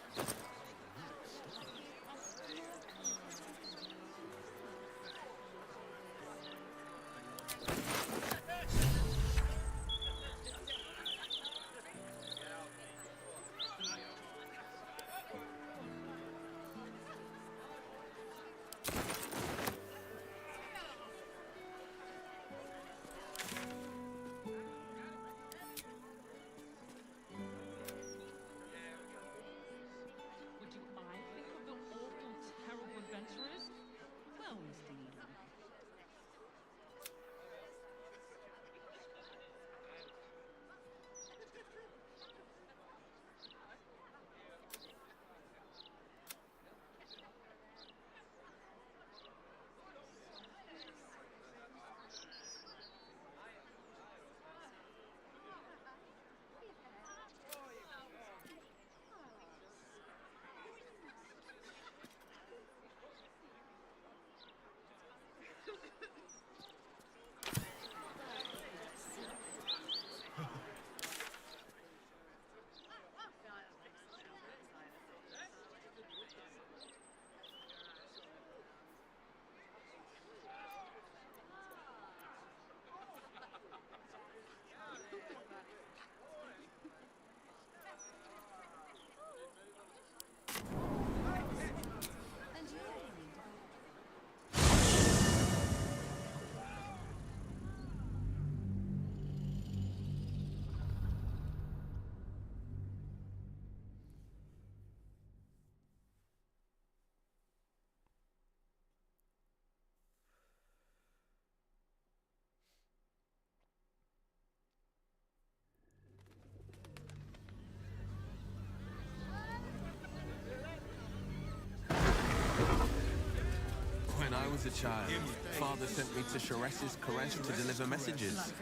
When I was a child, Father sent me to Sharess's Koresh to deliver messages.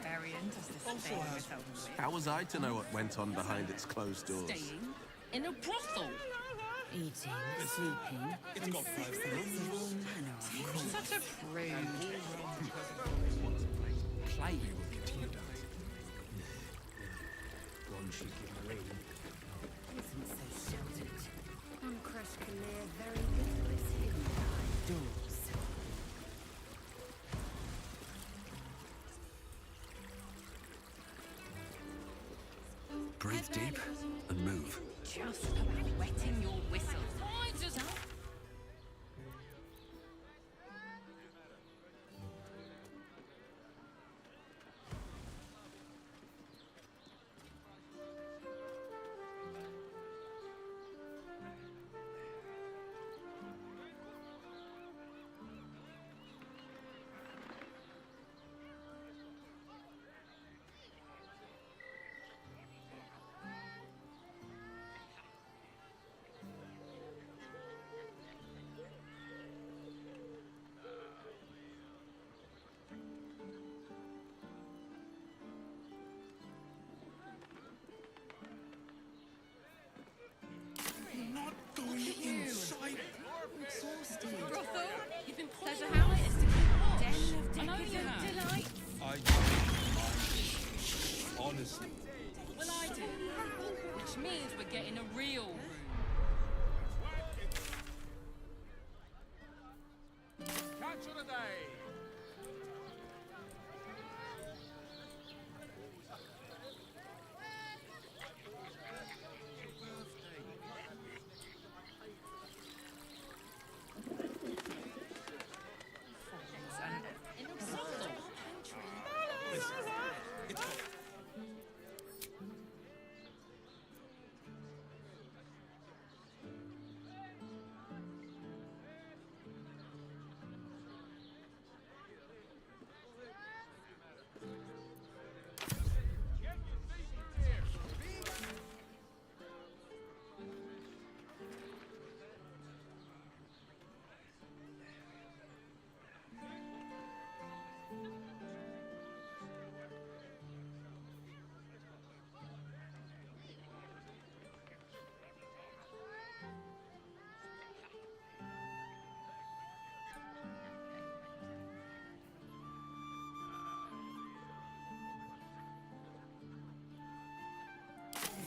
How was I to know what went on behind its closed doors? In a brothel. Eating, sleeping, and sexing of all manner of cruel. Such a prude. Play will continue to one should give way. Isn't so sheltered. On Crush Kalir, very little is hidden behind doors. Breathe deep and move. Just about wetting your whistle. I just... You've been pleasure house to keep den of decadent delights. I don't mind. Honestly. Well, I do. Which means we're getting a real room. Catch of the day.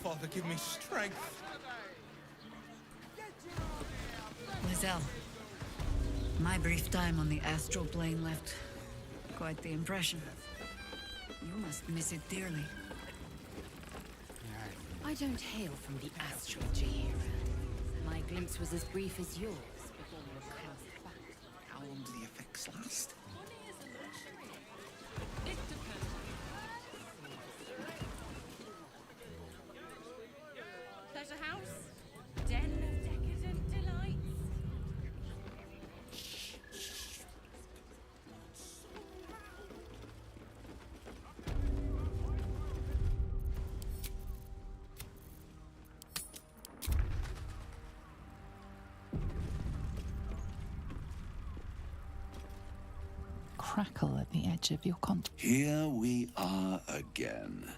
Father, give me strength. Lizelle, my brief time on the astral plane left quite the impression. You must miss it dearly. I don't hail from the astral, Jaheira. My glimpse was as brief as yours before we were cast back. How long do the effects last? Pleasure house? Den of decadent delights? Crackle at the edge of your Here we are again.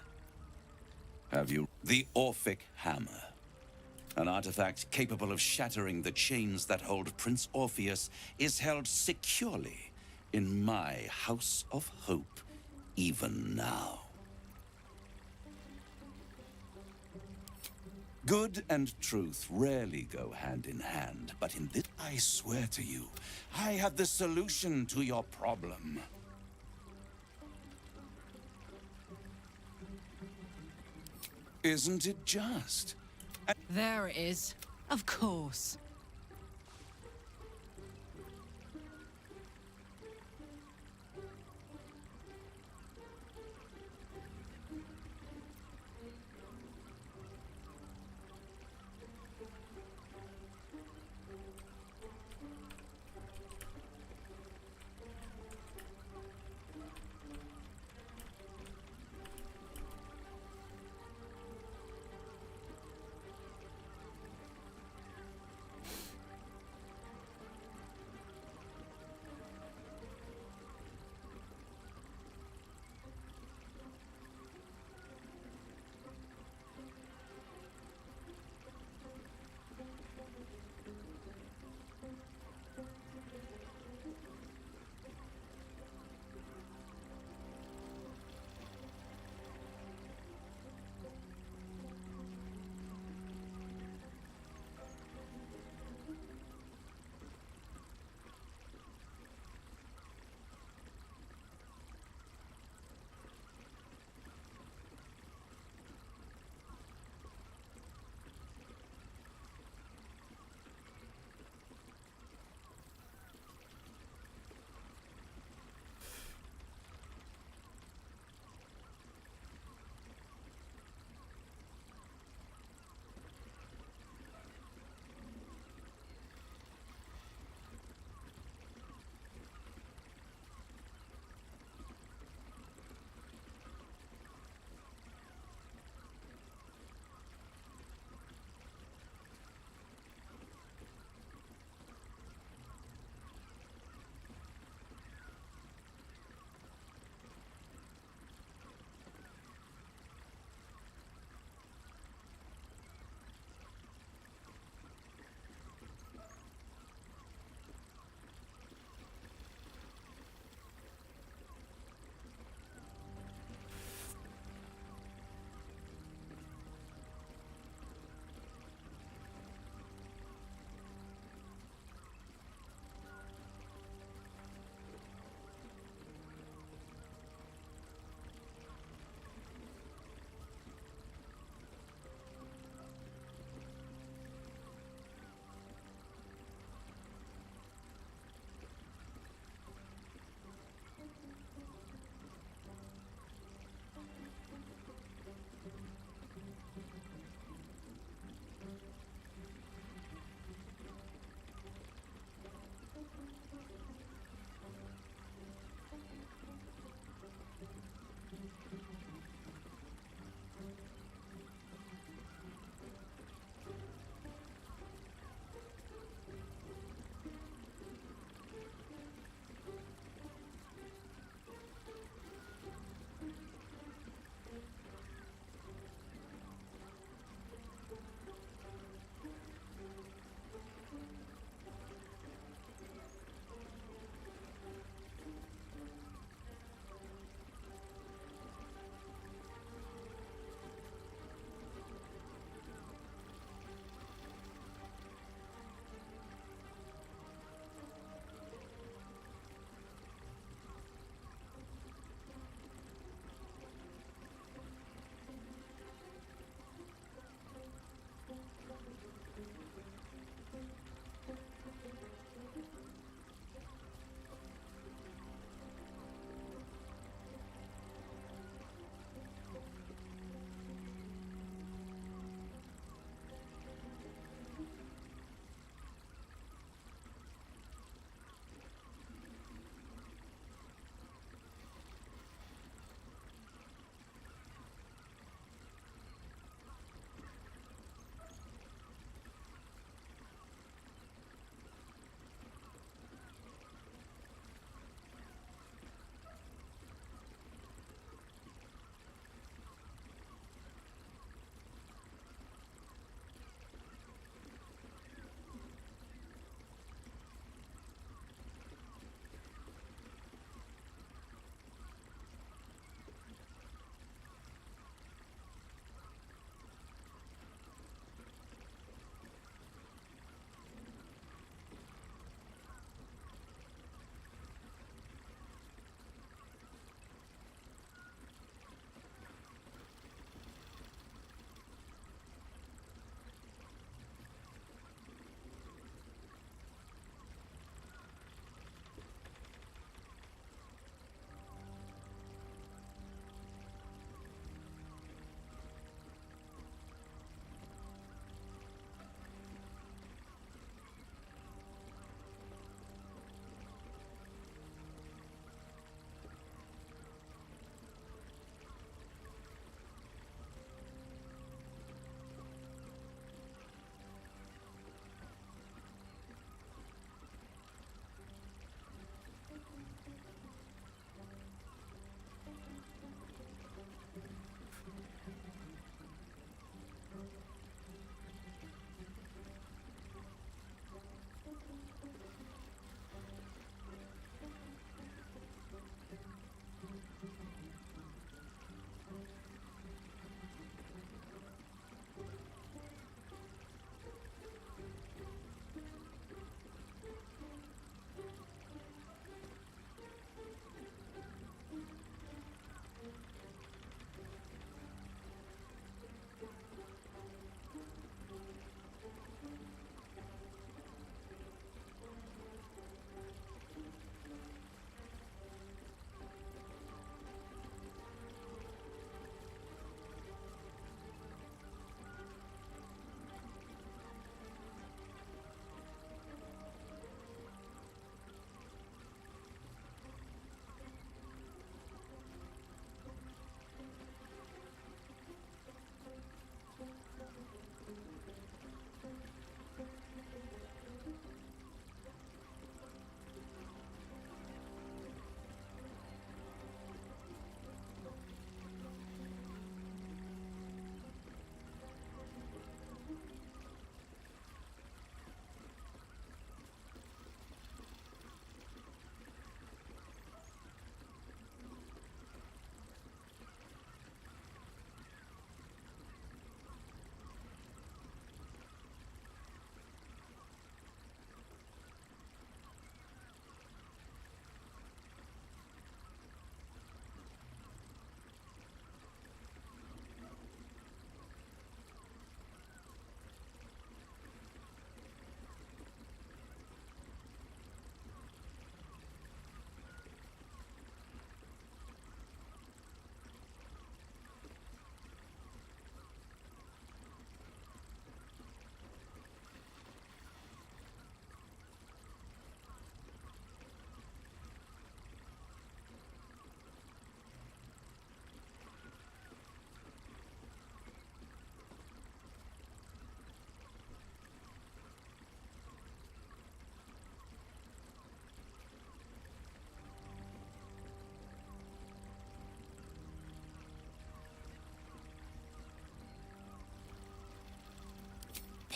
Have you the Orphic Hammer? An artifact capable of shattering the chains that hold Prince Orpheus is held securely in my House of Hope, even now. Good and truth rarely go hand in hand, but in this, I swear to you, I have the solution to your problem. Isn't it just? There it is. Of course.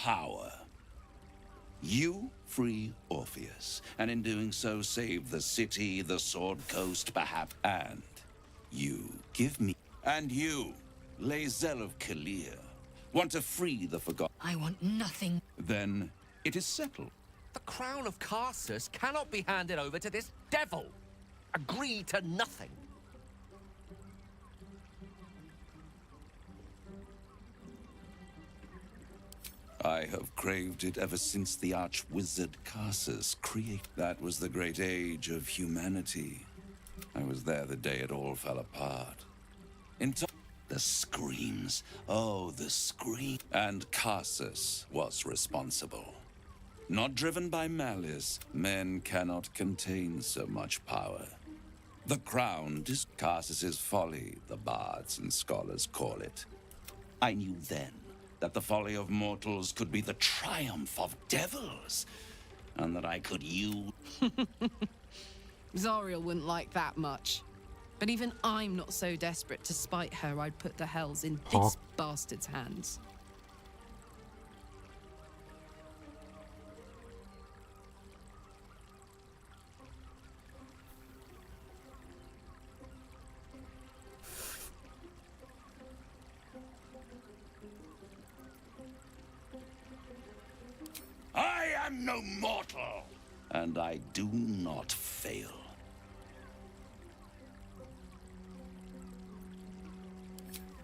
power. You free Orpheus, and in doing so save the city, the Sword Coast, perhaps, and you give me... And you, Lae'zel of Kalir, want to free the forgotten... I want nothing. Then it is settled. The crown of Karsus cannot be handed over to this devil. Agree to nothing. I have craved it ever since the arch-wizard Karsus created. That was the great age of humanity. I was there the day it all fell apart. The screams. Oh, the scream. And Karsus was responsible. Not driven by malice, men cannot contain so much power. The crown is Karsus's folly, the bards and scholars call it. I knew then that the folly of mortals could be the triumph of devils, and that I could use... Zariel wouldn't like that much. But even I'm not so desperate to spite her I'd put the hells in this bastard's hands. I am no mortal, and I do not fail.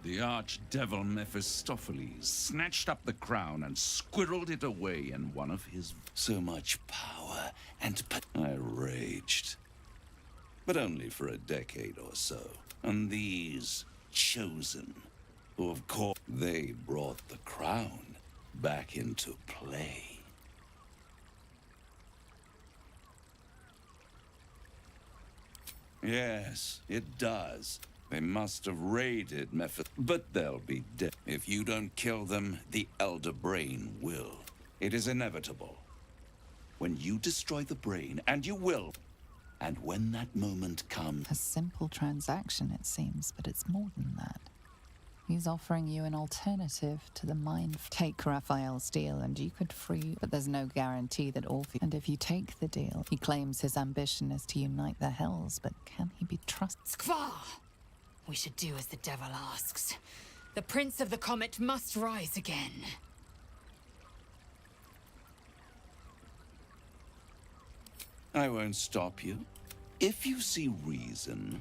The archdevil Mephistopheles snatched up the crown and squirreled it away in one of his... So much power and... I raged. But only for a decade or so. And these chosen, who of course they brought the crown back into play. Yes, it does. They must have raided but they'll be dead. If you don't kill them, the Elder Brain will. It is inevitable. When you destroy the brain, and you will, and when that moment comes... A simple transaction, it seems, but it's more than that. He's offering you an alternative to the mind. Take Raphael's deal and you could free, but there's no guarantee that Orpheus... And if you take the deal, he claims his ambition is to unite the hells, but can he be trusted? Skvar! We should do as the devil asks. The Prince of the Comet must rise again. I won't stop you. If you see reason,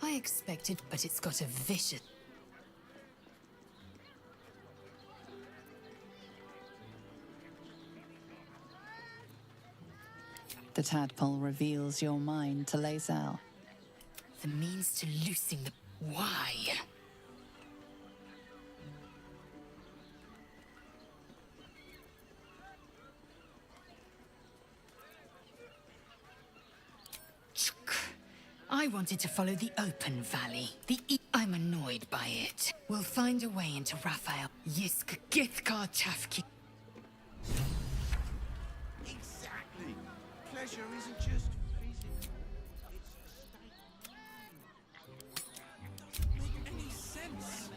I expected, but it's got a vicious... The tadpole reveals your mind to Lae'zel. The means to loosing the... Why? I wanted to follow the open valley. I'm annoyed by it. We'll find a way into Raphael. Yisk Githkar Tafki. Exactly. Pleasure isn't just physical. It's a state of mind. Doesn't make any sense.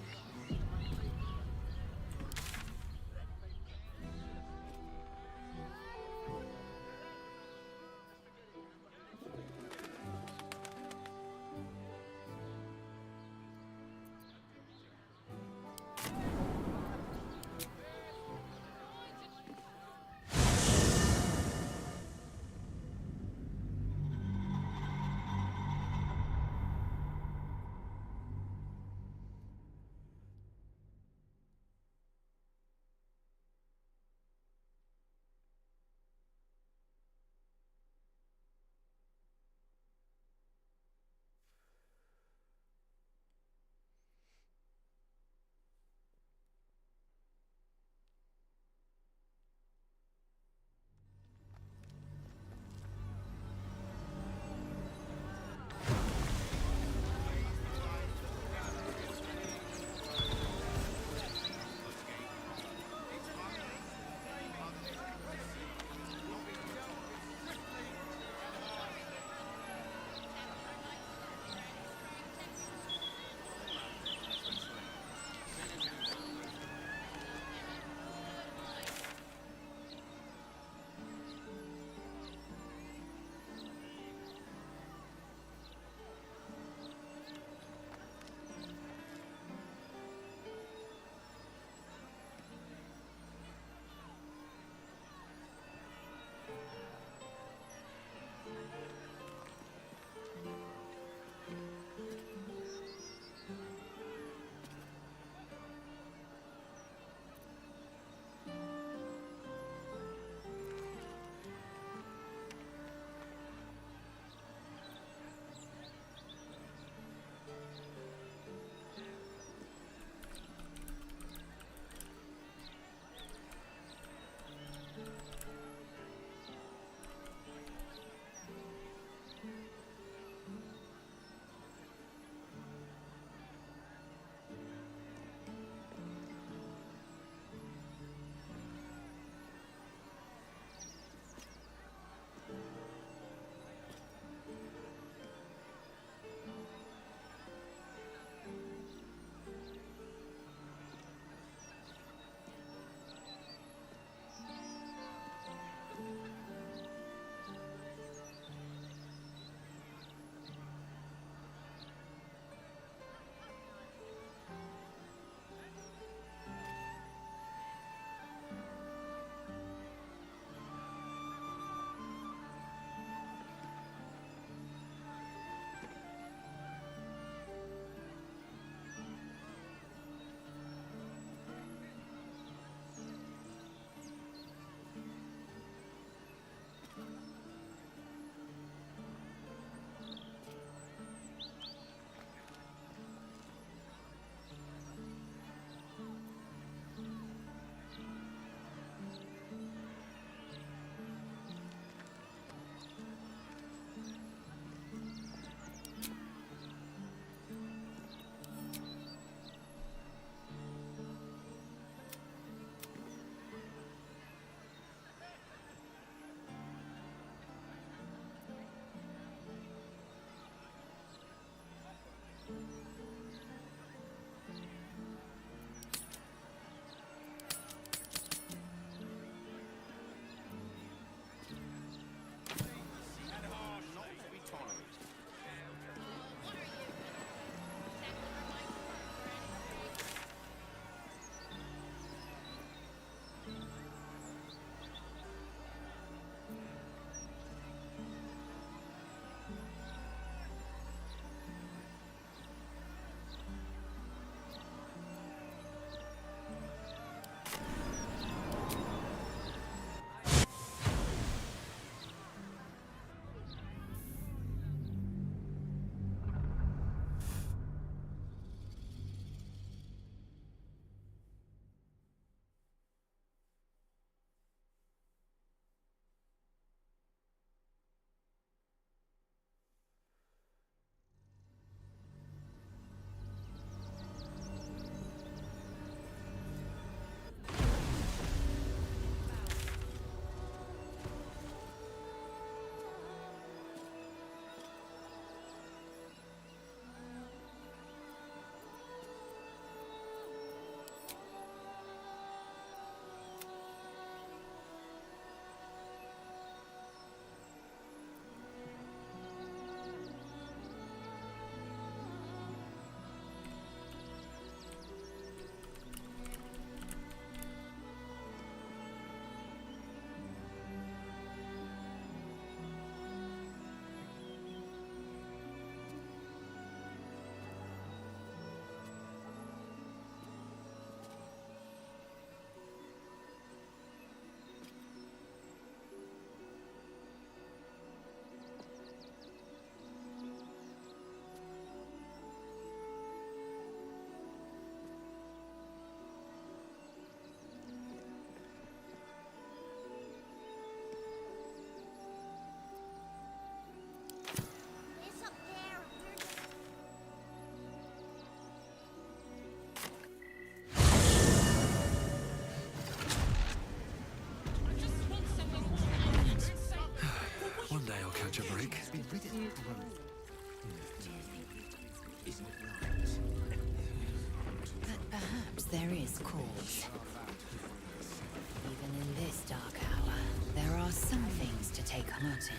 Throckmorton.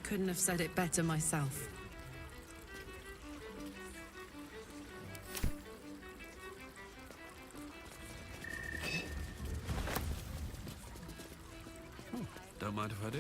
Couldn't have said it better myself. Don't mind if I do.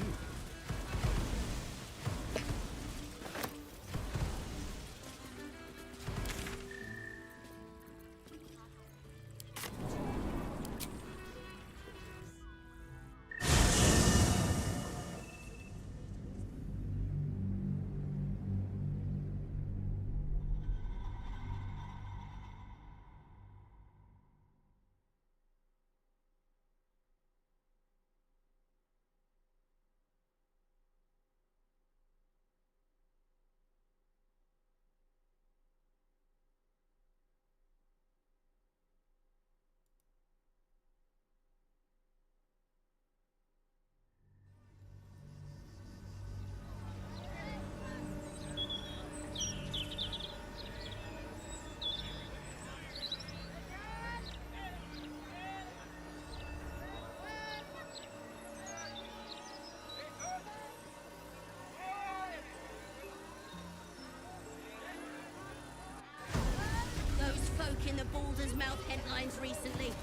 Those folk in the Baldur's Mouth headlines recently.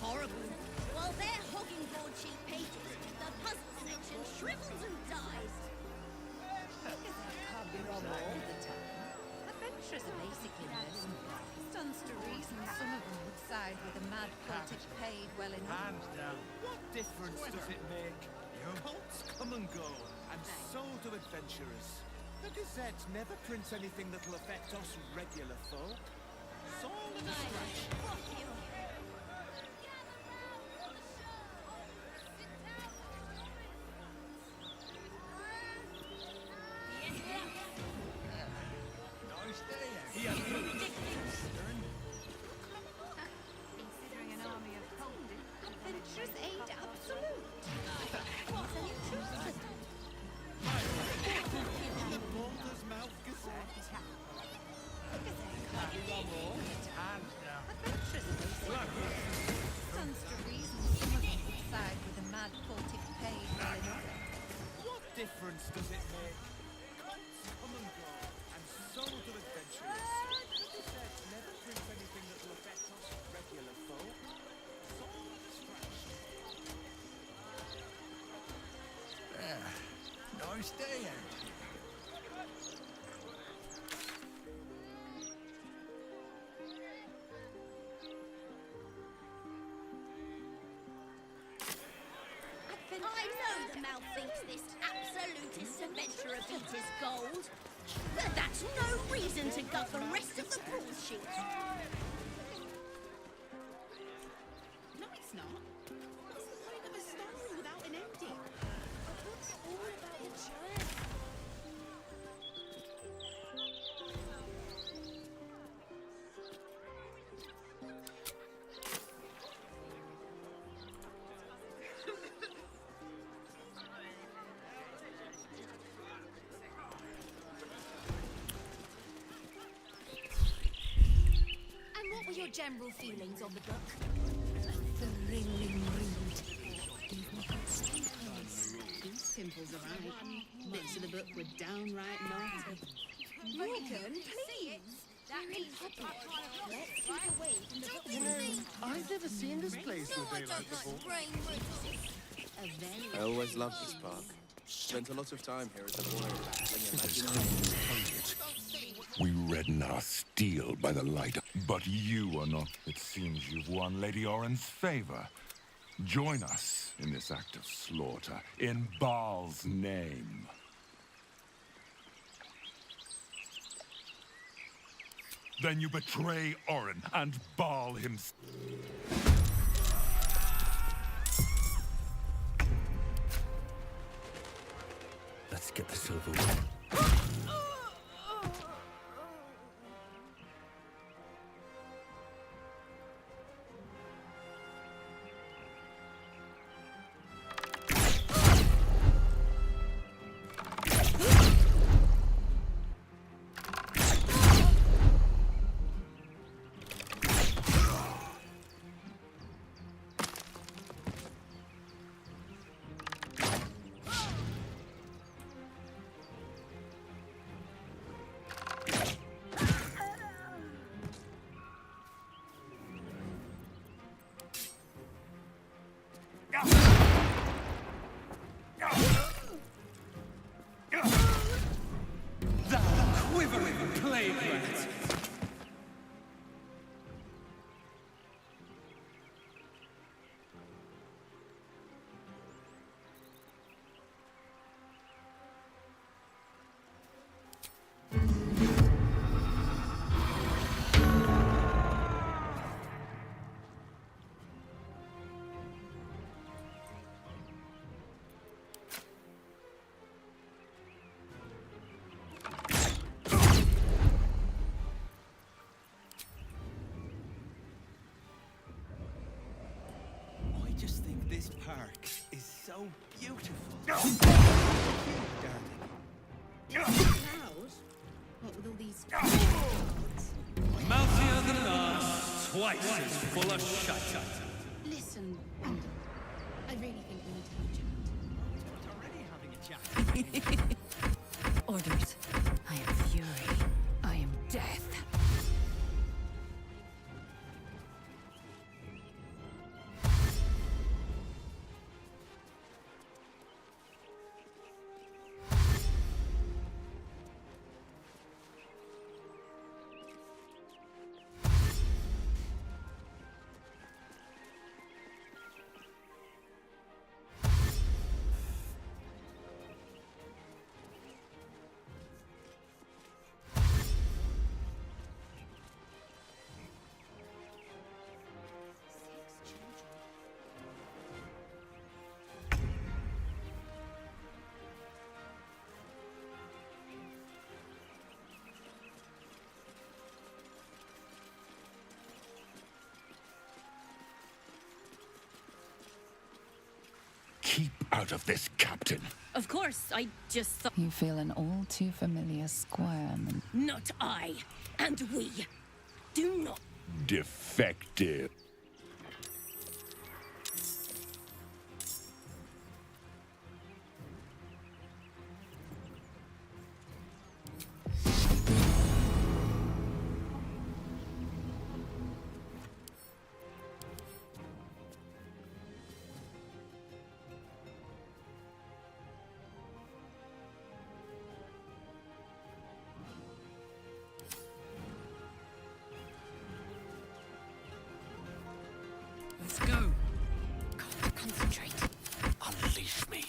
Horrible. While they're hogging broadsheet pages, the puzzle section shrivels and dies. Can't be wrong all the time. Adventurers are basically mercenaries. Stands to reason some of them would side with a mad cultic paid well enough. Hands down. What difference does it make? Cults come and go, and so do adventurers. The Gazette never prints anything that'll affect us regular folk. It's all in a scratch. Considering an army of cultists, adventurers aid absolute. What's an intrusion? The Baldur's Mouth Gazette. Can't be wrong all the time. Hands down. Adventurers are basically stands to reason some of them would side with a mad cultic paid well enough. What difference does it make? Cults come and go, and so do adventurers. The Gazette never prints anything that will affect us regular folk. It's all in a scratch. Nice day out. I know the mouth thinks this absolutist adventurer beat is gold. But that's no reason to gut the rest of the broadsheet. No, it's not. What's the point of a story without an ending? A book's all about the journey. And what were your general feelings on the book? Thrilling read. These simples are right. Bits of the book were downright naughty. Morgan, please. That means let's keep away from the book. You know, I've never seen this place with daylight before. I always loved this park. Spent a lot of time here as a boy. We redden our steel by the light. But you are not. It seems you've won Lady Oren's favor. Join us in this act of slaughter, in Baal's name. Then you betray Oren and Baal himself. Let's get this over with. This park is so beautiful. Cows? What with all these Mouthier than us, twice as full of shite. Listen, Brandon. I really think we need to have a chat. Already having a chat. Orders. I am fury. I am death. Keep out of this, Captain. Of course, I just thought. You feel an all too familiar squirm and Not I. And we. Do not. Defective. Let's go. Concentrate. Unleash me.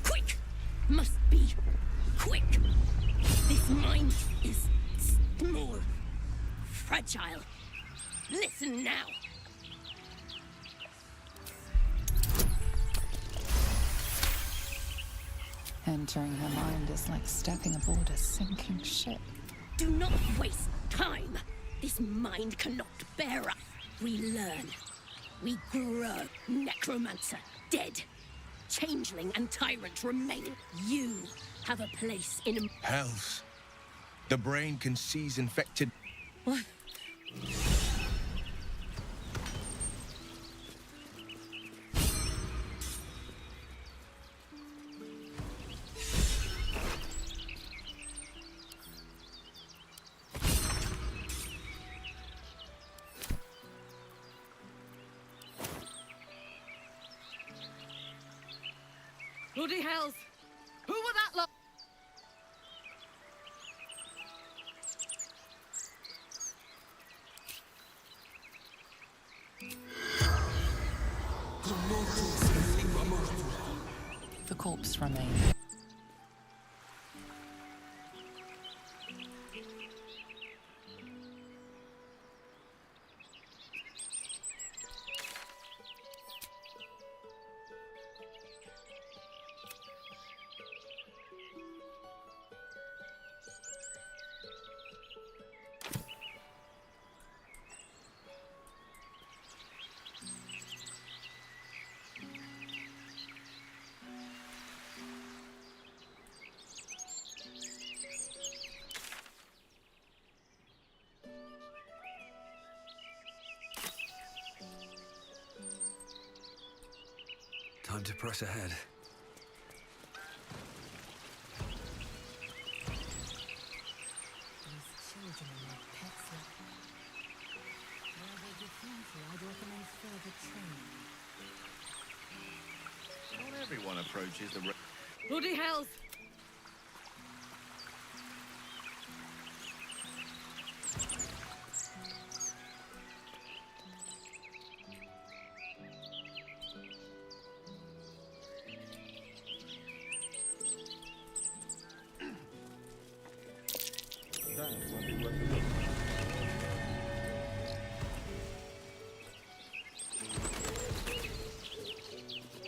Quick! Must be quick. This mind is small, fragile. Listen now. entering her mind is like stepping aboard a sinking ship. Do not waste time. This mind cannot bear us. We learn. We grow. Necromancer, dead. Changeling and tyrant remain. You have a place in... Hells. The brain can seize infected... What? Bloody hells! Who were that lot? The corpse remains. Time to press ahead. Children and their pets like that. Where they get fancy, I'd recommend further training. Not everyone approaches the... Bloody hells!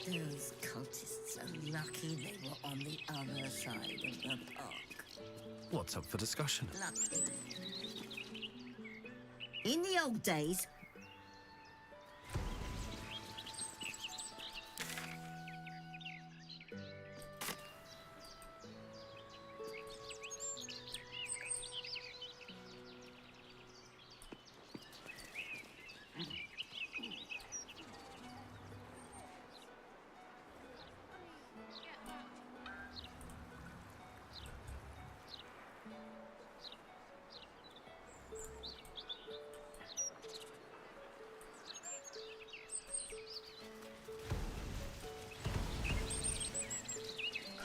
Those cultists are lucky they were on the other side of the park. What's up for discussion? Lucky. In the old days,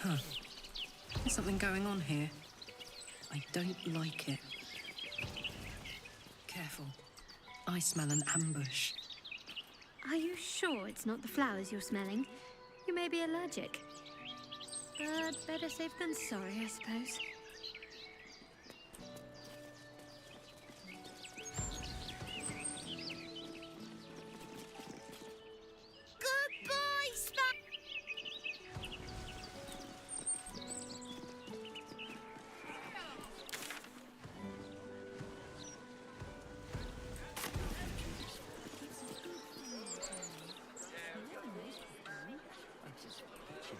Huh. There's something going on here. I don't like it. Careful. I smell an ambush. Are you sure it's not the flowers you're smelling? You may be allergic. But better safe than sorry, I suppose. goodbye, Spot.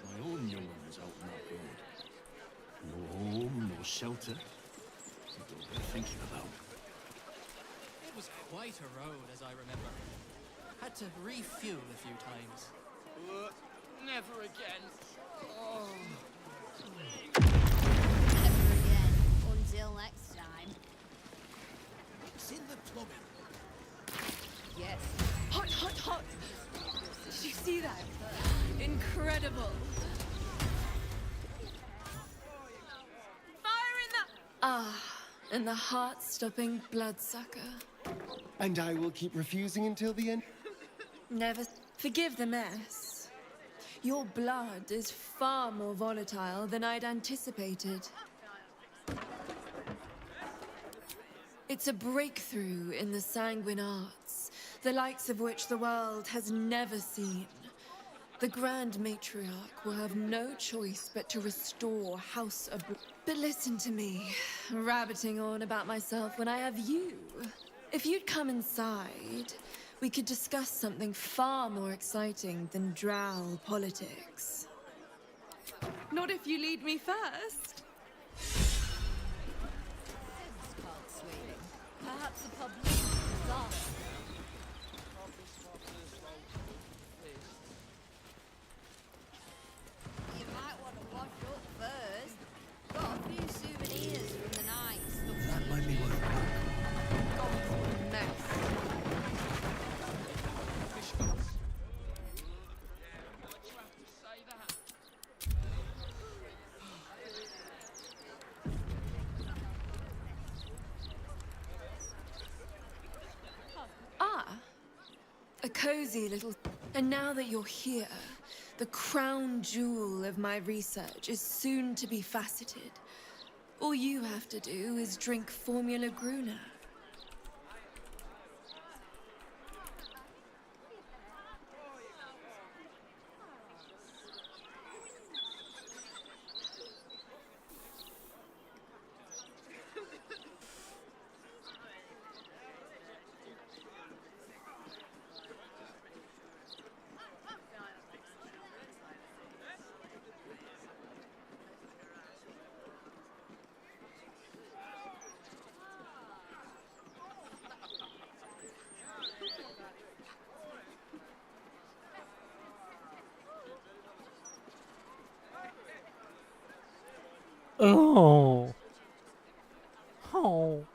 My own young one was out on that road. No home, no shelter. What are you thinking about? It was quite a road, as I remember. Had to refuel a few times. Never again. Oh. Never again. Until next time. It's in the plumbing. Yes. Hot, hot, hot! Did you see that? Incredible! Fire in the... Ah, and the heart-stopping bloodsucker. And I will keep refusing until the end. Never forgive the mess. Your blood is far more volatile than I'd anticipated. It's a breakthrough in the sanguine arts, the likes of which the world has never seen. The Grand Matriarch will have no choice but to restore House of... But listen to me, rabbiting on about myself when I have you. If you'd come inside, we could discuss something far more exciting than drow politics. Not if you lead me first. Perhaps a public disaster. You might want to wash up first. Got a few souvenirs from the night. That might be worth A cozy little... And now that you're here, the crown jewel of my research is soon to be faceted. All you have to do is drink Formula Gruner. Oh. Oh.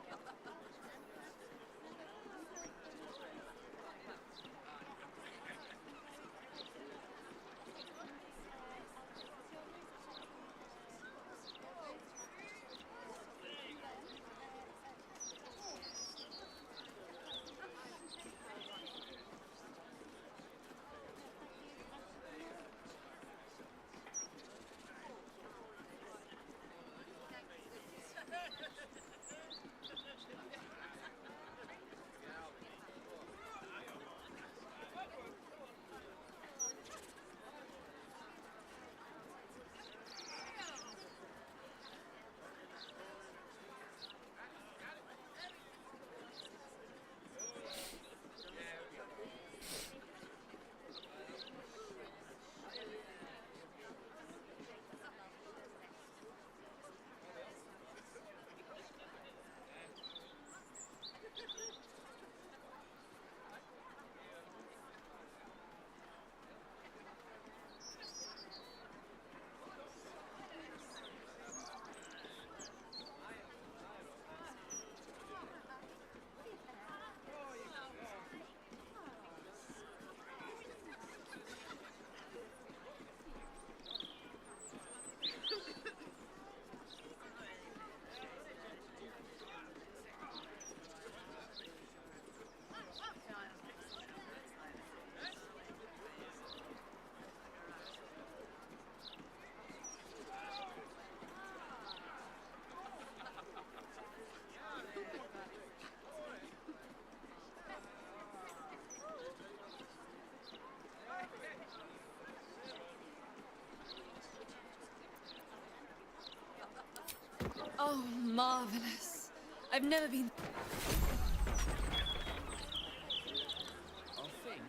Oh, marvelous. I've never been...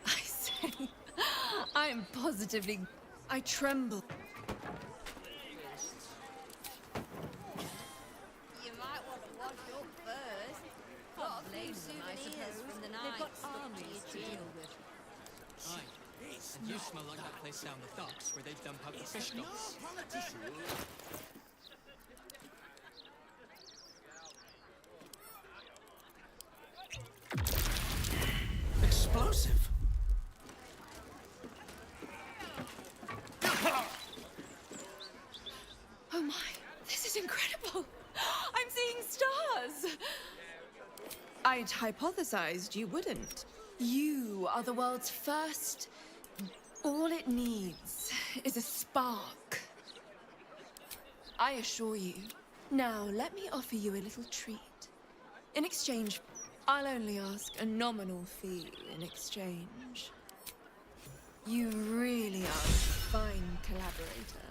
I say, I am positively... I tremble. You might want to wash up first. Got a few souvenirs from the night. They've got armies to deal with. Aye. And you smell like that place down the docks where they dump out the fish guts. Explosive. Oh my, this is incredible. I'm seeing stars. I'd hypothesized you wouldn't. You are the world's first. All it needs is a spark. I assure you. Now, let me offer you a little treat. In exchange, I'll only ask a nominal fee in exchange. You really are a fine collaborator.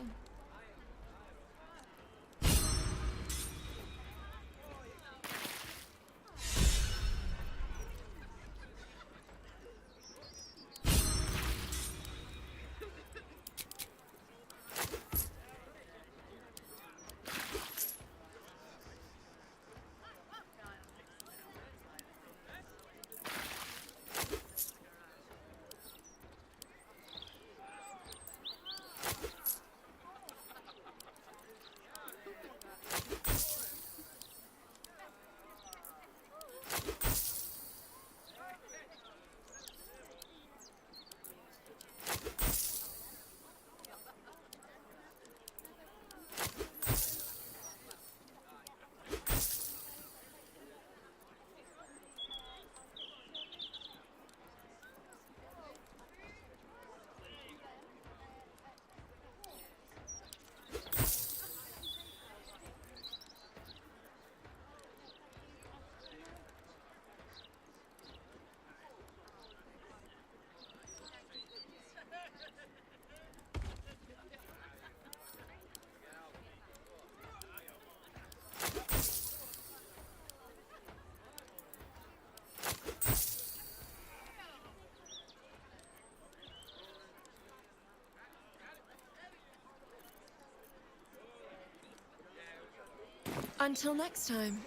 Until next time.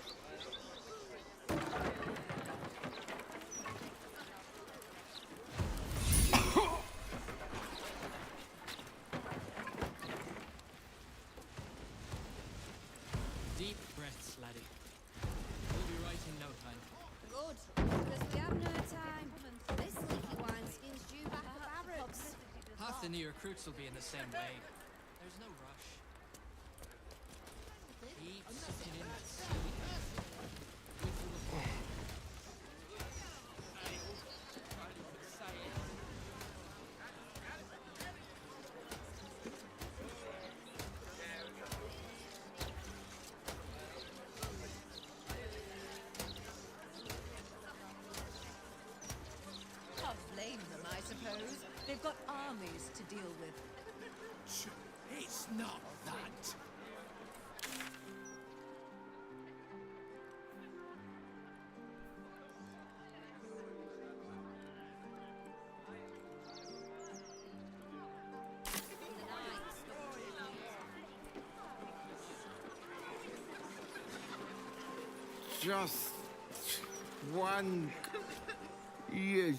The new recruits will be in the same way. There's no rush. Keep sitting in that silly wait for the fall. Can't blame them, I suppose. They've got armies to deal with. It's not that. Just one. Yes.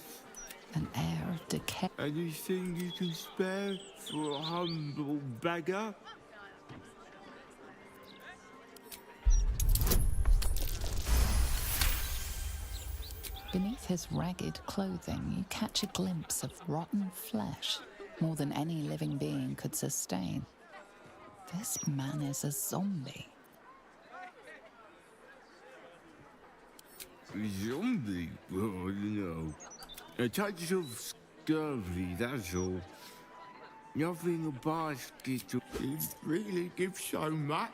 An air of decay. Anything you can spare for a humble beggar? Beneath his ragged clothing, you catch a glimpse of rotten flesh, more than any living being could sustain. This man is a zombie. Zombie? Oh, no. A touch of scurvy, that's all. Nothing a basket to... It really gives so much.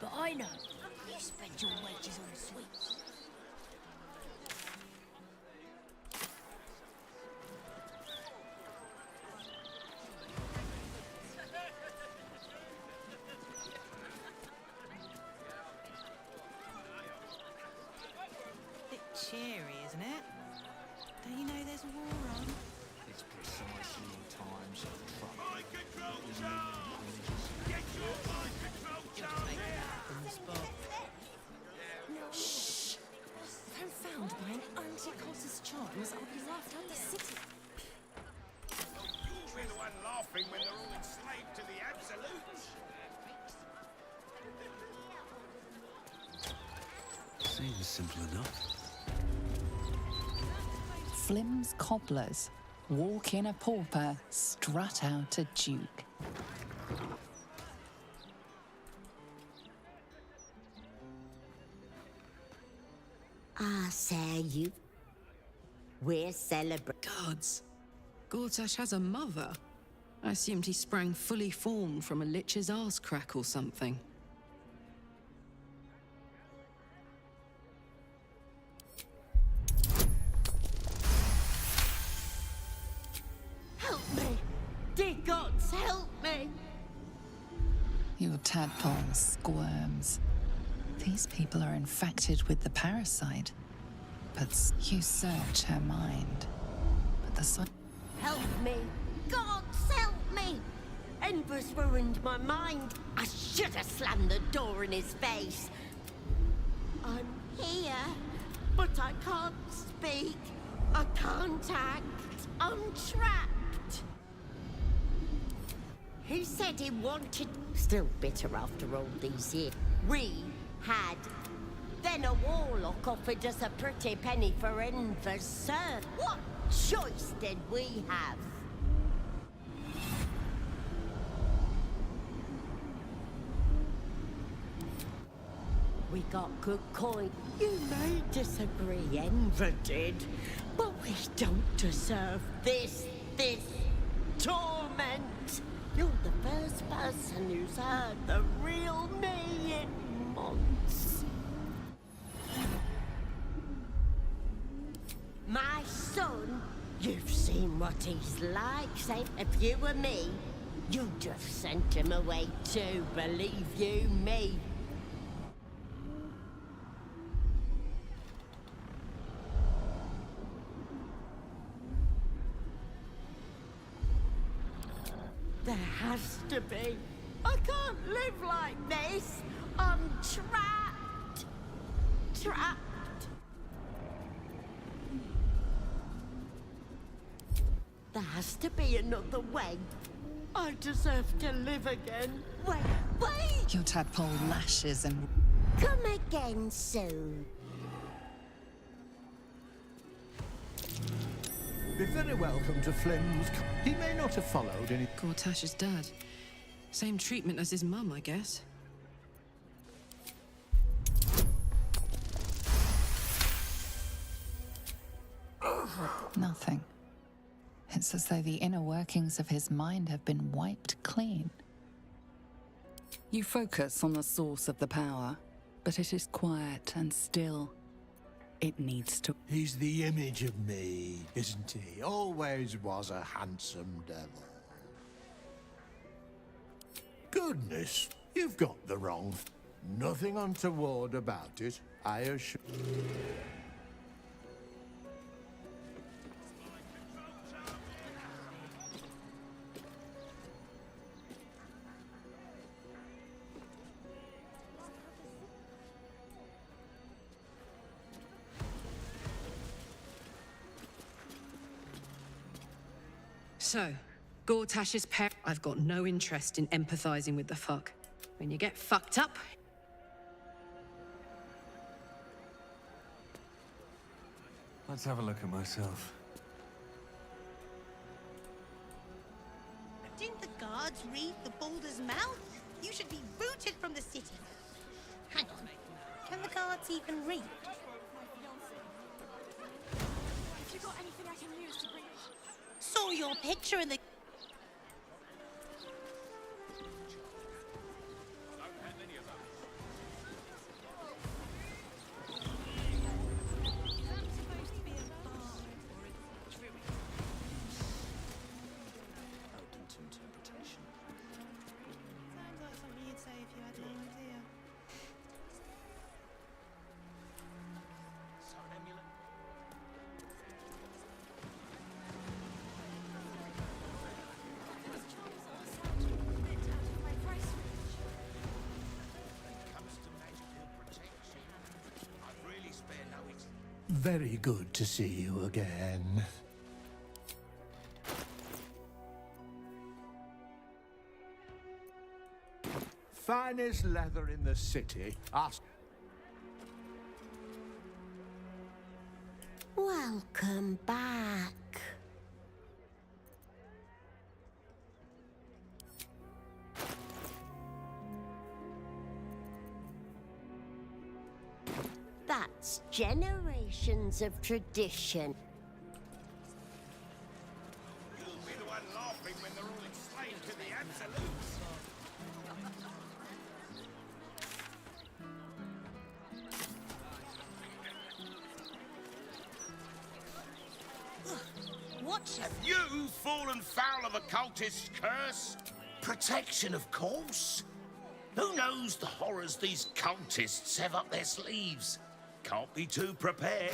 But I know you spend your wages on sweets. Bit cheery, isn't it? Don't you know there's a war on? It's precisely in times of trouble. Mind control charge! Get your mind control charge here! From the spot. Shh! Confound by an anti-Cossus charms, I'll be laughed out the city. You'll be the one laughing when they're all enslaved to the absolutes. Seems simple enough. Flim's cobblers walk in a pauper, strut out a duke. Ah, say you. We're celebrating. Gods. Gortash has a mother. I assumed he sprang fully formed from a lich's arse crack or something. Help me! Dear gods, help me! Your tadpole squirms. These people are infected with the parasite. But you search her mind. But the sight. Help me! Gods, help me! Embers ruined my mind. I should have slammed the door in his face. I'm here, but I can't speak. I can't act. I'm trapped. He said he wanted... Still bitter after all these years. We had... Then a warlock offered us a pretty penny for Enver's serve. What choice did we have? We got good coin. You may disagree, Enver did, but we don't deserve this torment. You're the first person who's heard the real me in months. My son, you've seen what he's like. Say, if you were me, you'd have sent him away too, believe you me. There has to be. I can't live like this. I'm trapped. Trapped. There has to be another way. I deserve to live again. Wait, wait! Your tadpole lashes and... Come again soon. Be very welcome to Flynn's. He may not have followed any. Gortash's dad. Same treatment as his mum, I guess. Nothing. It's as though the inner workings of his mind have been wiped clean. You focus on the source of the power, but it is quiet and still. It needs to. He's the image of me, isn't he? Always was a handsome devil. Goodness, you've got the wrong. Nothing untoward about it, I assure. So, Gortash's I've got no interest in empathizing with the fuck. When you get fucked up... Let's have a look at myself. Didn't the guards read the Boulder's mouth? You should be booted from the city. Hang on. Can the guards even read? Have you got anything I can use to bring... Saw your picture in the... Very good to see you again. Finest leather in the city. Ask. Welcome back. That's generations of tradition. You'll be the one laughing when they're all enslaved to the absolutes. Watch Have you fallen foul of a cultist's curse? Protection, of course. Who knows the horrors these cultists have up their sleeves? Can't be too prepared.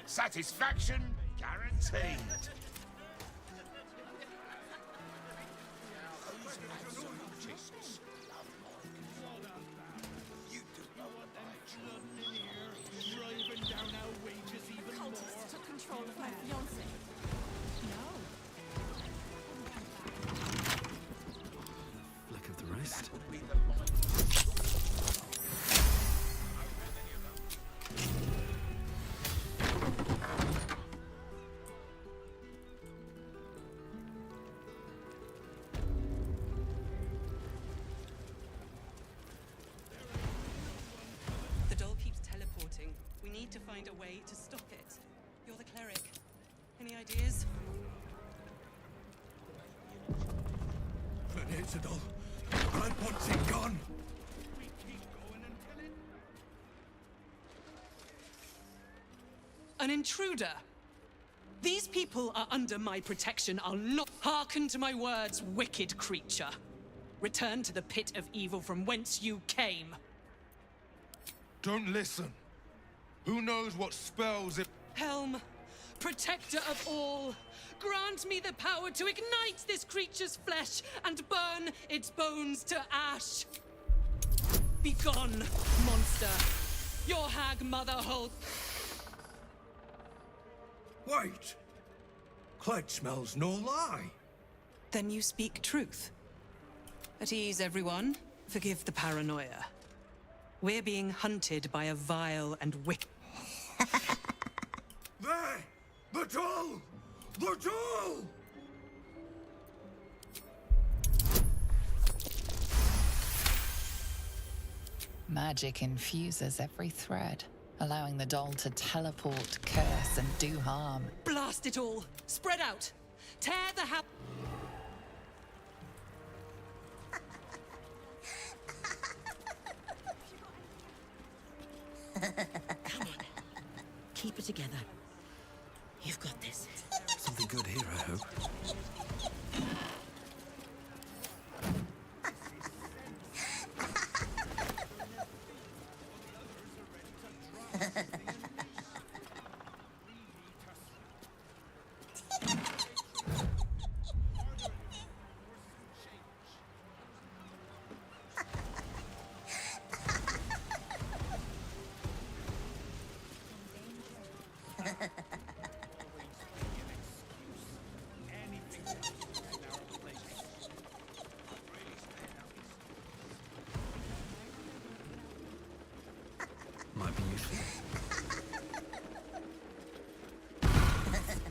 Satisfaction guaranteed. Driving down our wages even more. Cultists took control of my fiancé. No. Flick of the wrist. The doll keeps teleporting. We need to find a way to stop it. You're the cleric. Any ideas? It's a doll. I want it gone. An intruder. These people are under my protection. I'll not hearken to my words, wicked creature. Return to the pit of evil from whence you came. Don't listen. Who knows what spells it... Helm, protector of all, grant me the power to ignite this creature's flesh and burn its bones to ash. Begone, monster. Your hag mother hold... Wait! Clegg smells no lie. Then you speak truth. At ease, everyone. Forgive the paranoia. We're being hunted by a vile and wicked... There! The tool! The tool! Magic infuses every thread, allowing the doll to teleport, curse, and do harm. Blast it all! Spread out! Tear the Come on. Keep it together. You've got this. Something good here, I hope. Might be useful.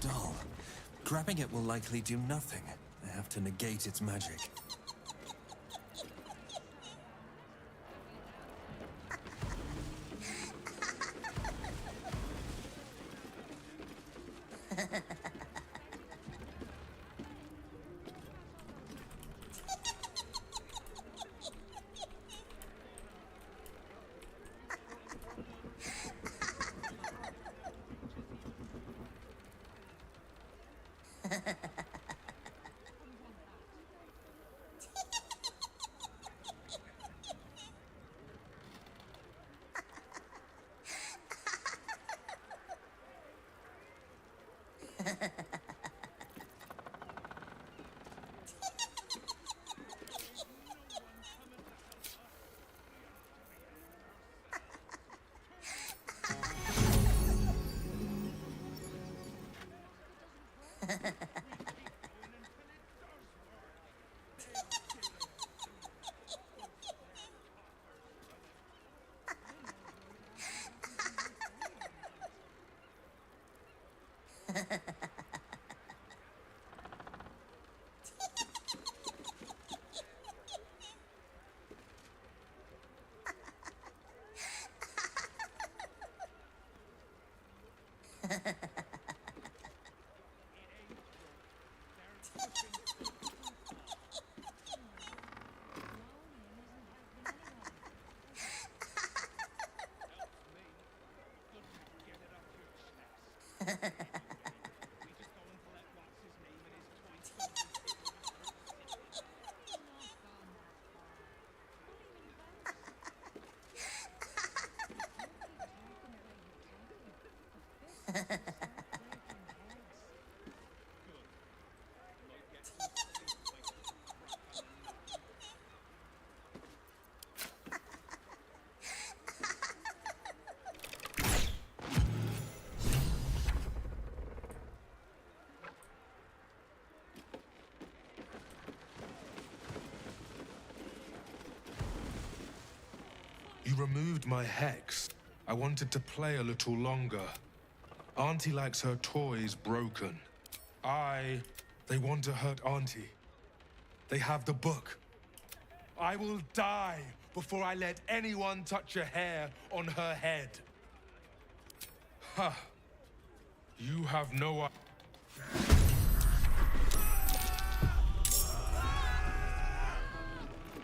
Doll. Grabbing it will likely do nothing. I have to negate its magic. You removed my hex. I wanted to play a little longer. Auntie likes her toys broken. They want to hurt Auntie. They have the book. I will die before I let anyone touch a hair on her head. Ha! You have no...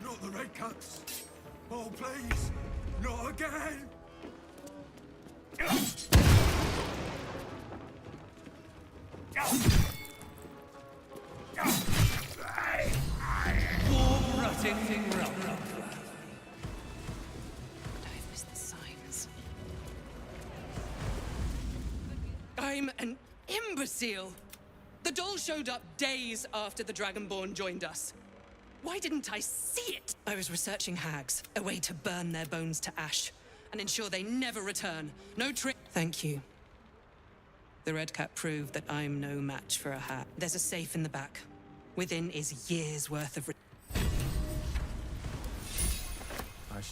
Not the red cuts. Oh, please. Not again. War-rutting rock. I've missed the signs. I'm an imbecile! The doll showed up days after the Dragonborn joined us. Why didn't I see it? I was researching hags, a way to burn their bones to ash and ensure they never return. No trick. Thank you. The Red Cap proved that I'm no match for a hag. There's a safe in the back. Within is years' worth of...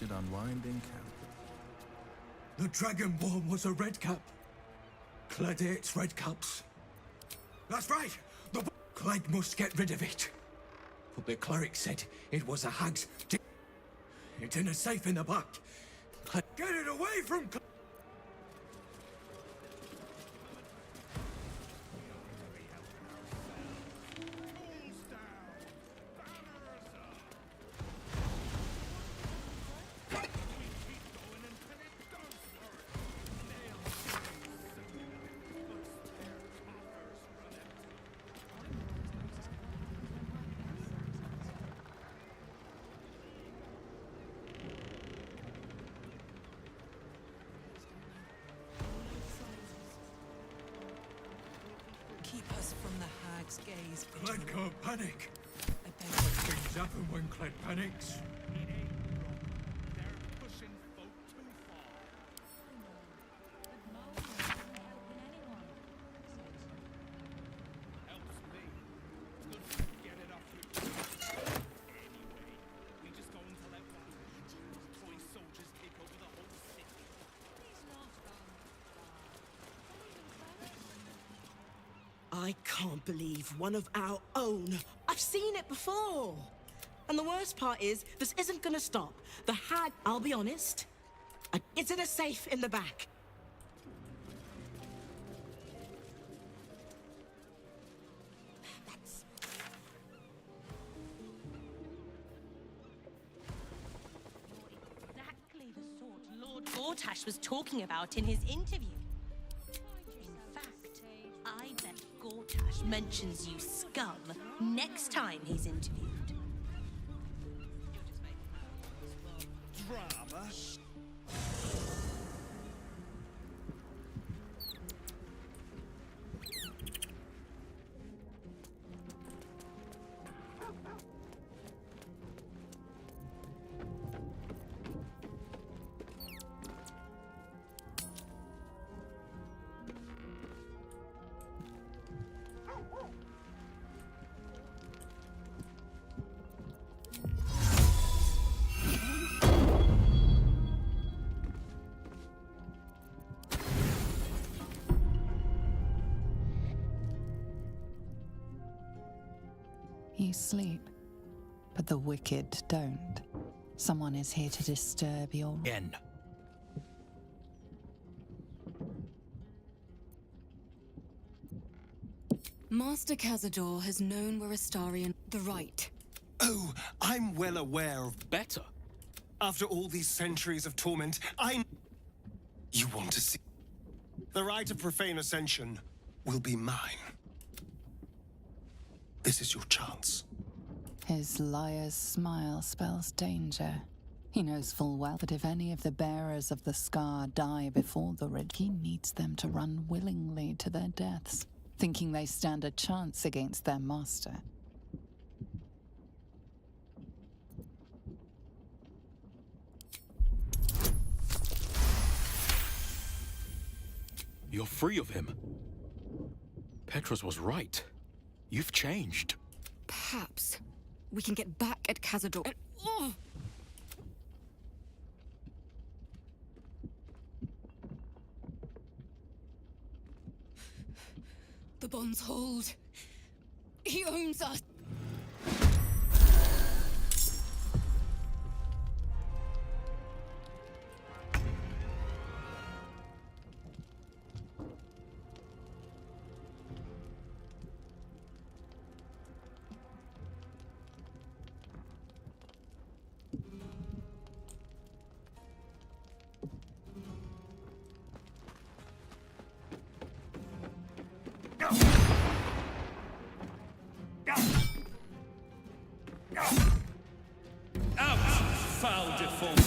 should unwind in camp. The Dragonborn was a redcap. Clegg hates redcaps. That's right! Clegg must get rid of it. But the cleric said it was a hag's... It's in a safe in the back. Get it away from... Keep us from the hag's gaze. Clegg can't panic. But things happen when Clegg panics. I can't believe one of our own. I've seen it before. And the worst part is, this isn't gonna stop. The hag, I'll be honest, it's in a safe in the back. Exactly the sort Lord Gortash was talking about in his interview. In fact, I bet Gortash mentions you scum next time he's interviewed. Drama? You sleep, but the wicked don't. Someone is here to disturb your... Again. Master Cazador has known we're Astarian the right. Oh, I'm well aware of... Better. After all these centuries of torment, You want to see... The right of profane ascension will be mine. This is your chance. His liar's smile spells danger. He knows full well that if any of the bearers of the scar die before the rid, he needs them to run willingly to their deaths, thinking they stand a chance against their master. You're free of him. Petros was right. You've changed. Perhaps we can get back at Cazador and... The bonds hold. He owns us. Foul default.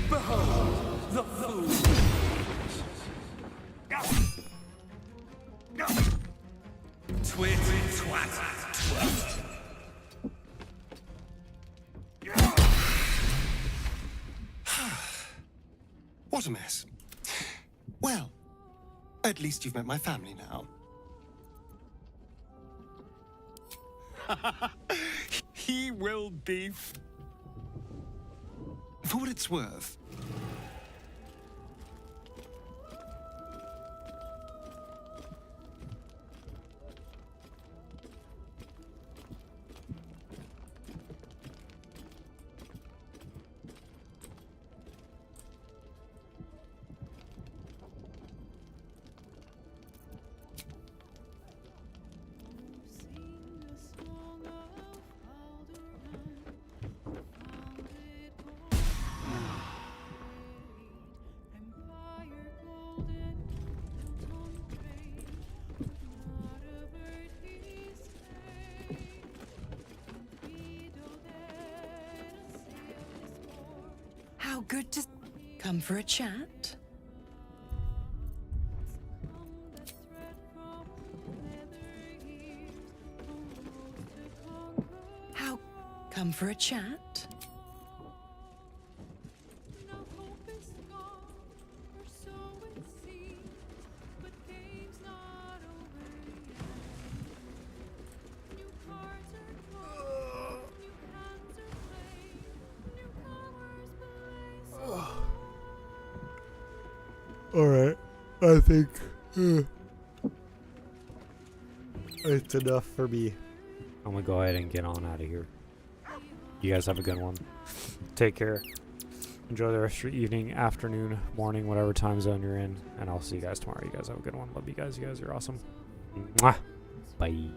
Behold the fool. Twit, twat, twat. What a mess. Well, at least you've met my family now. He will be... For what it's worth. How good to come for a chat? How come for a chat? Alright, I think it's enough for me. I'm gonna go ahead and get on out of here. You guys have a good one. Take care. Enjoy the rest of your evening, afternoon, morning, whatever time zone you're in. And I'll see you guys tomorrow. You guys have a good one. Love you guys. You guys are awesome. Mwah. Bye.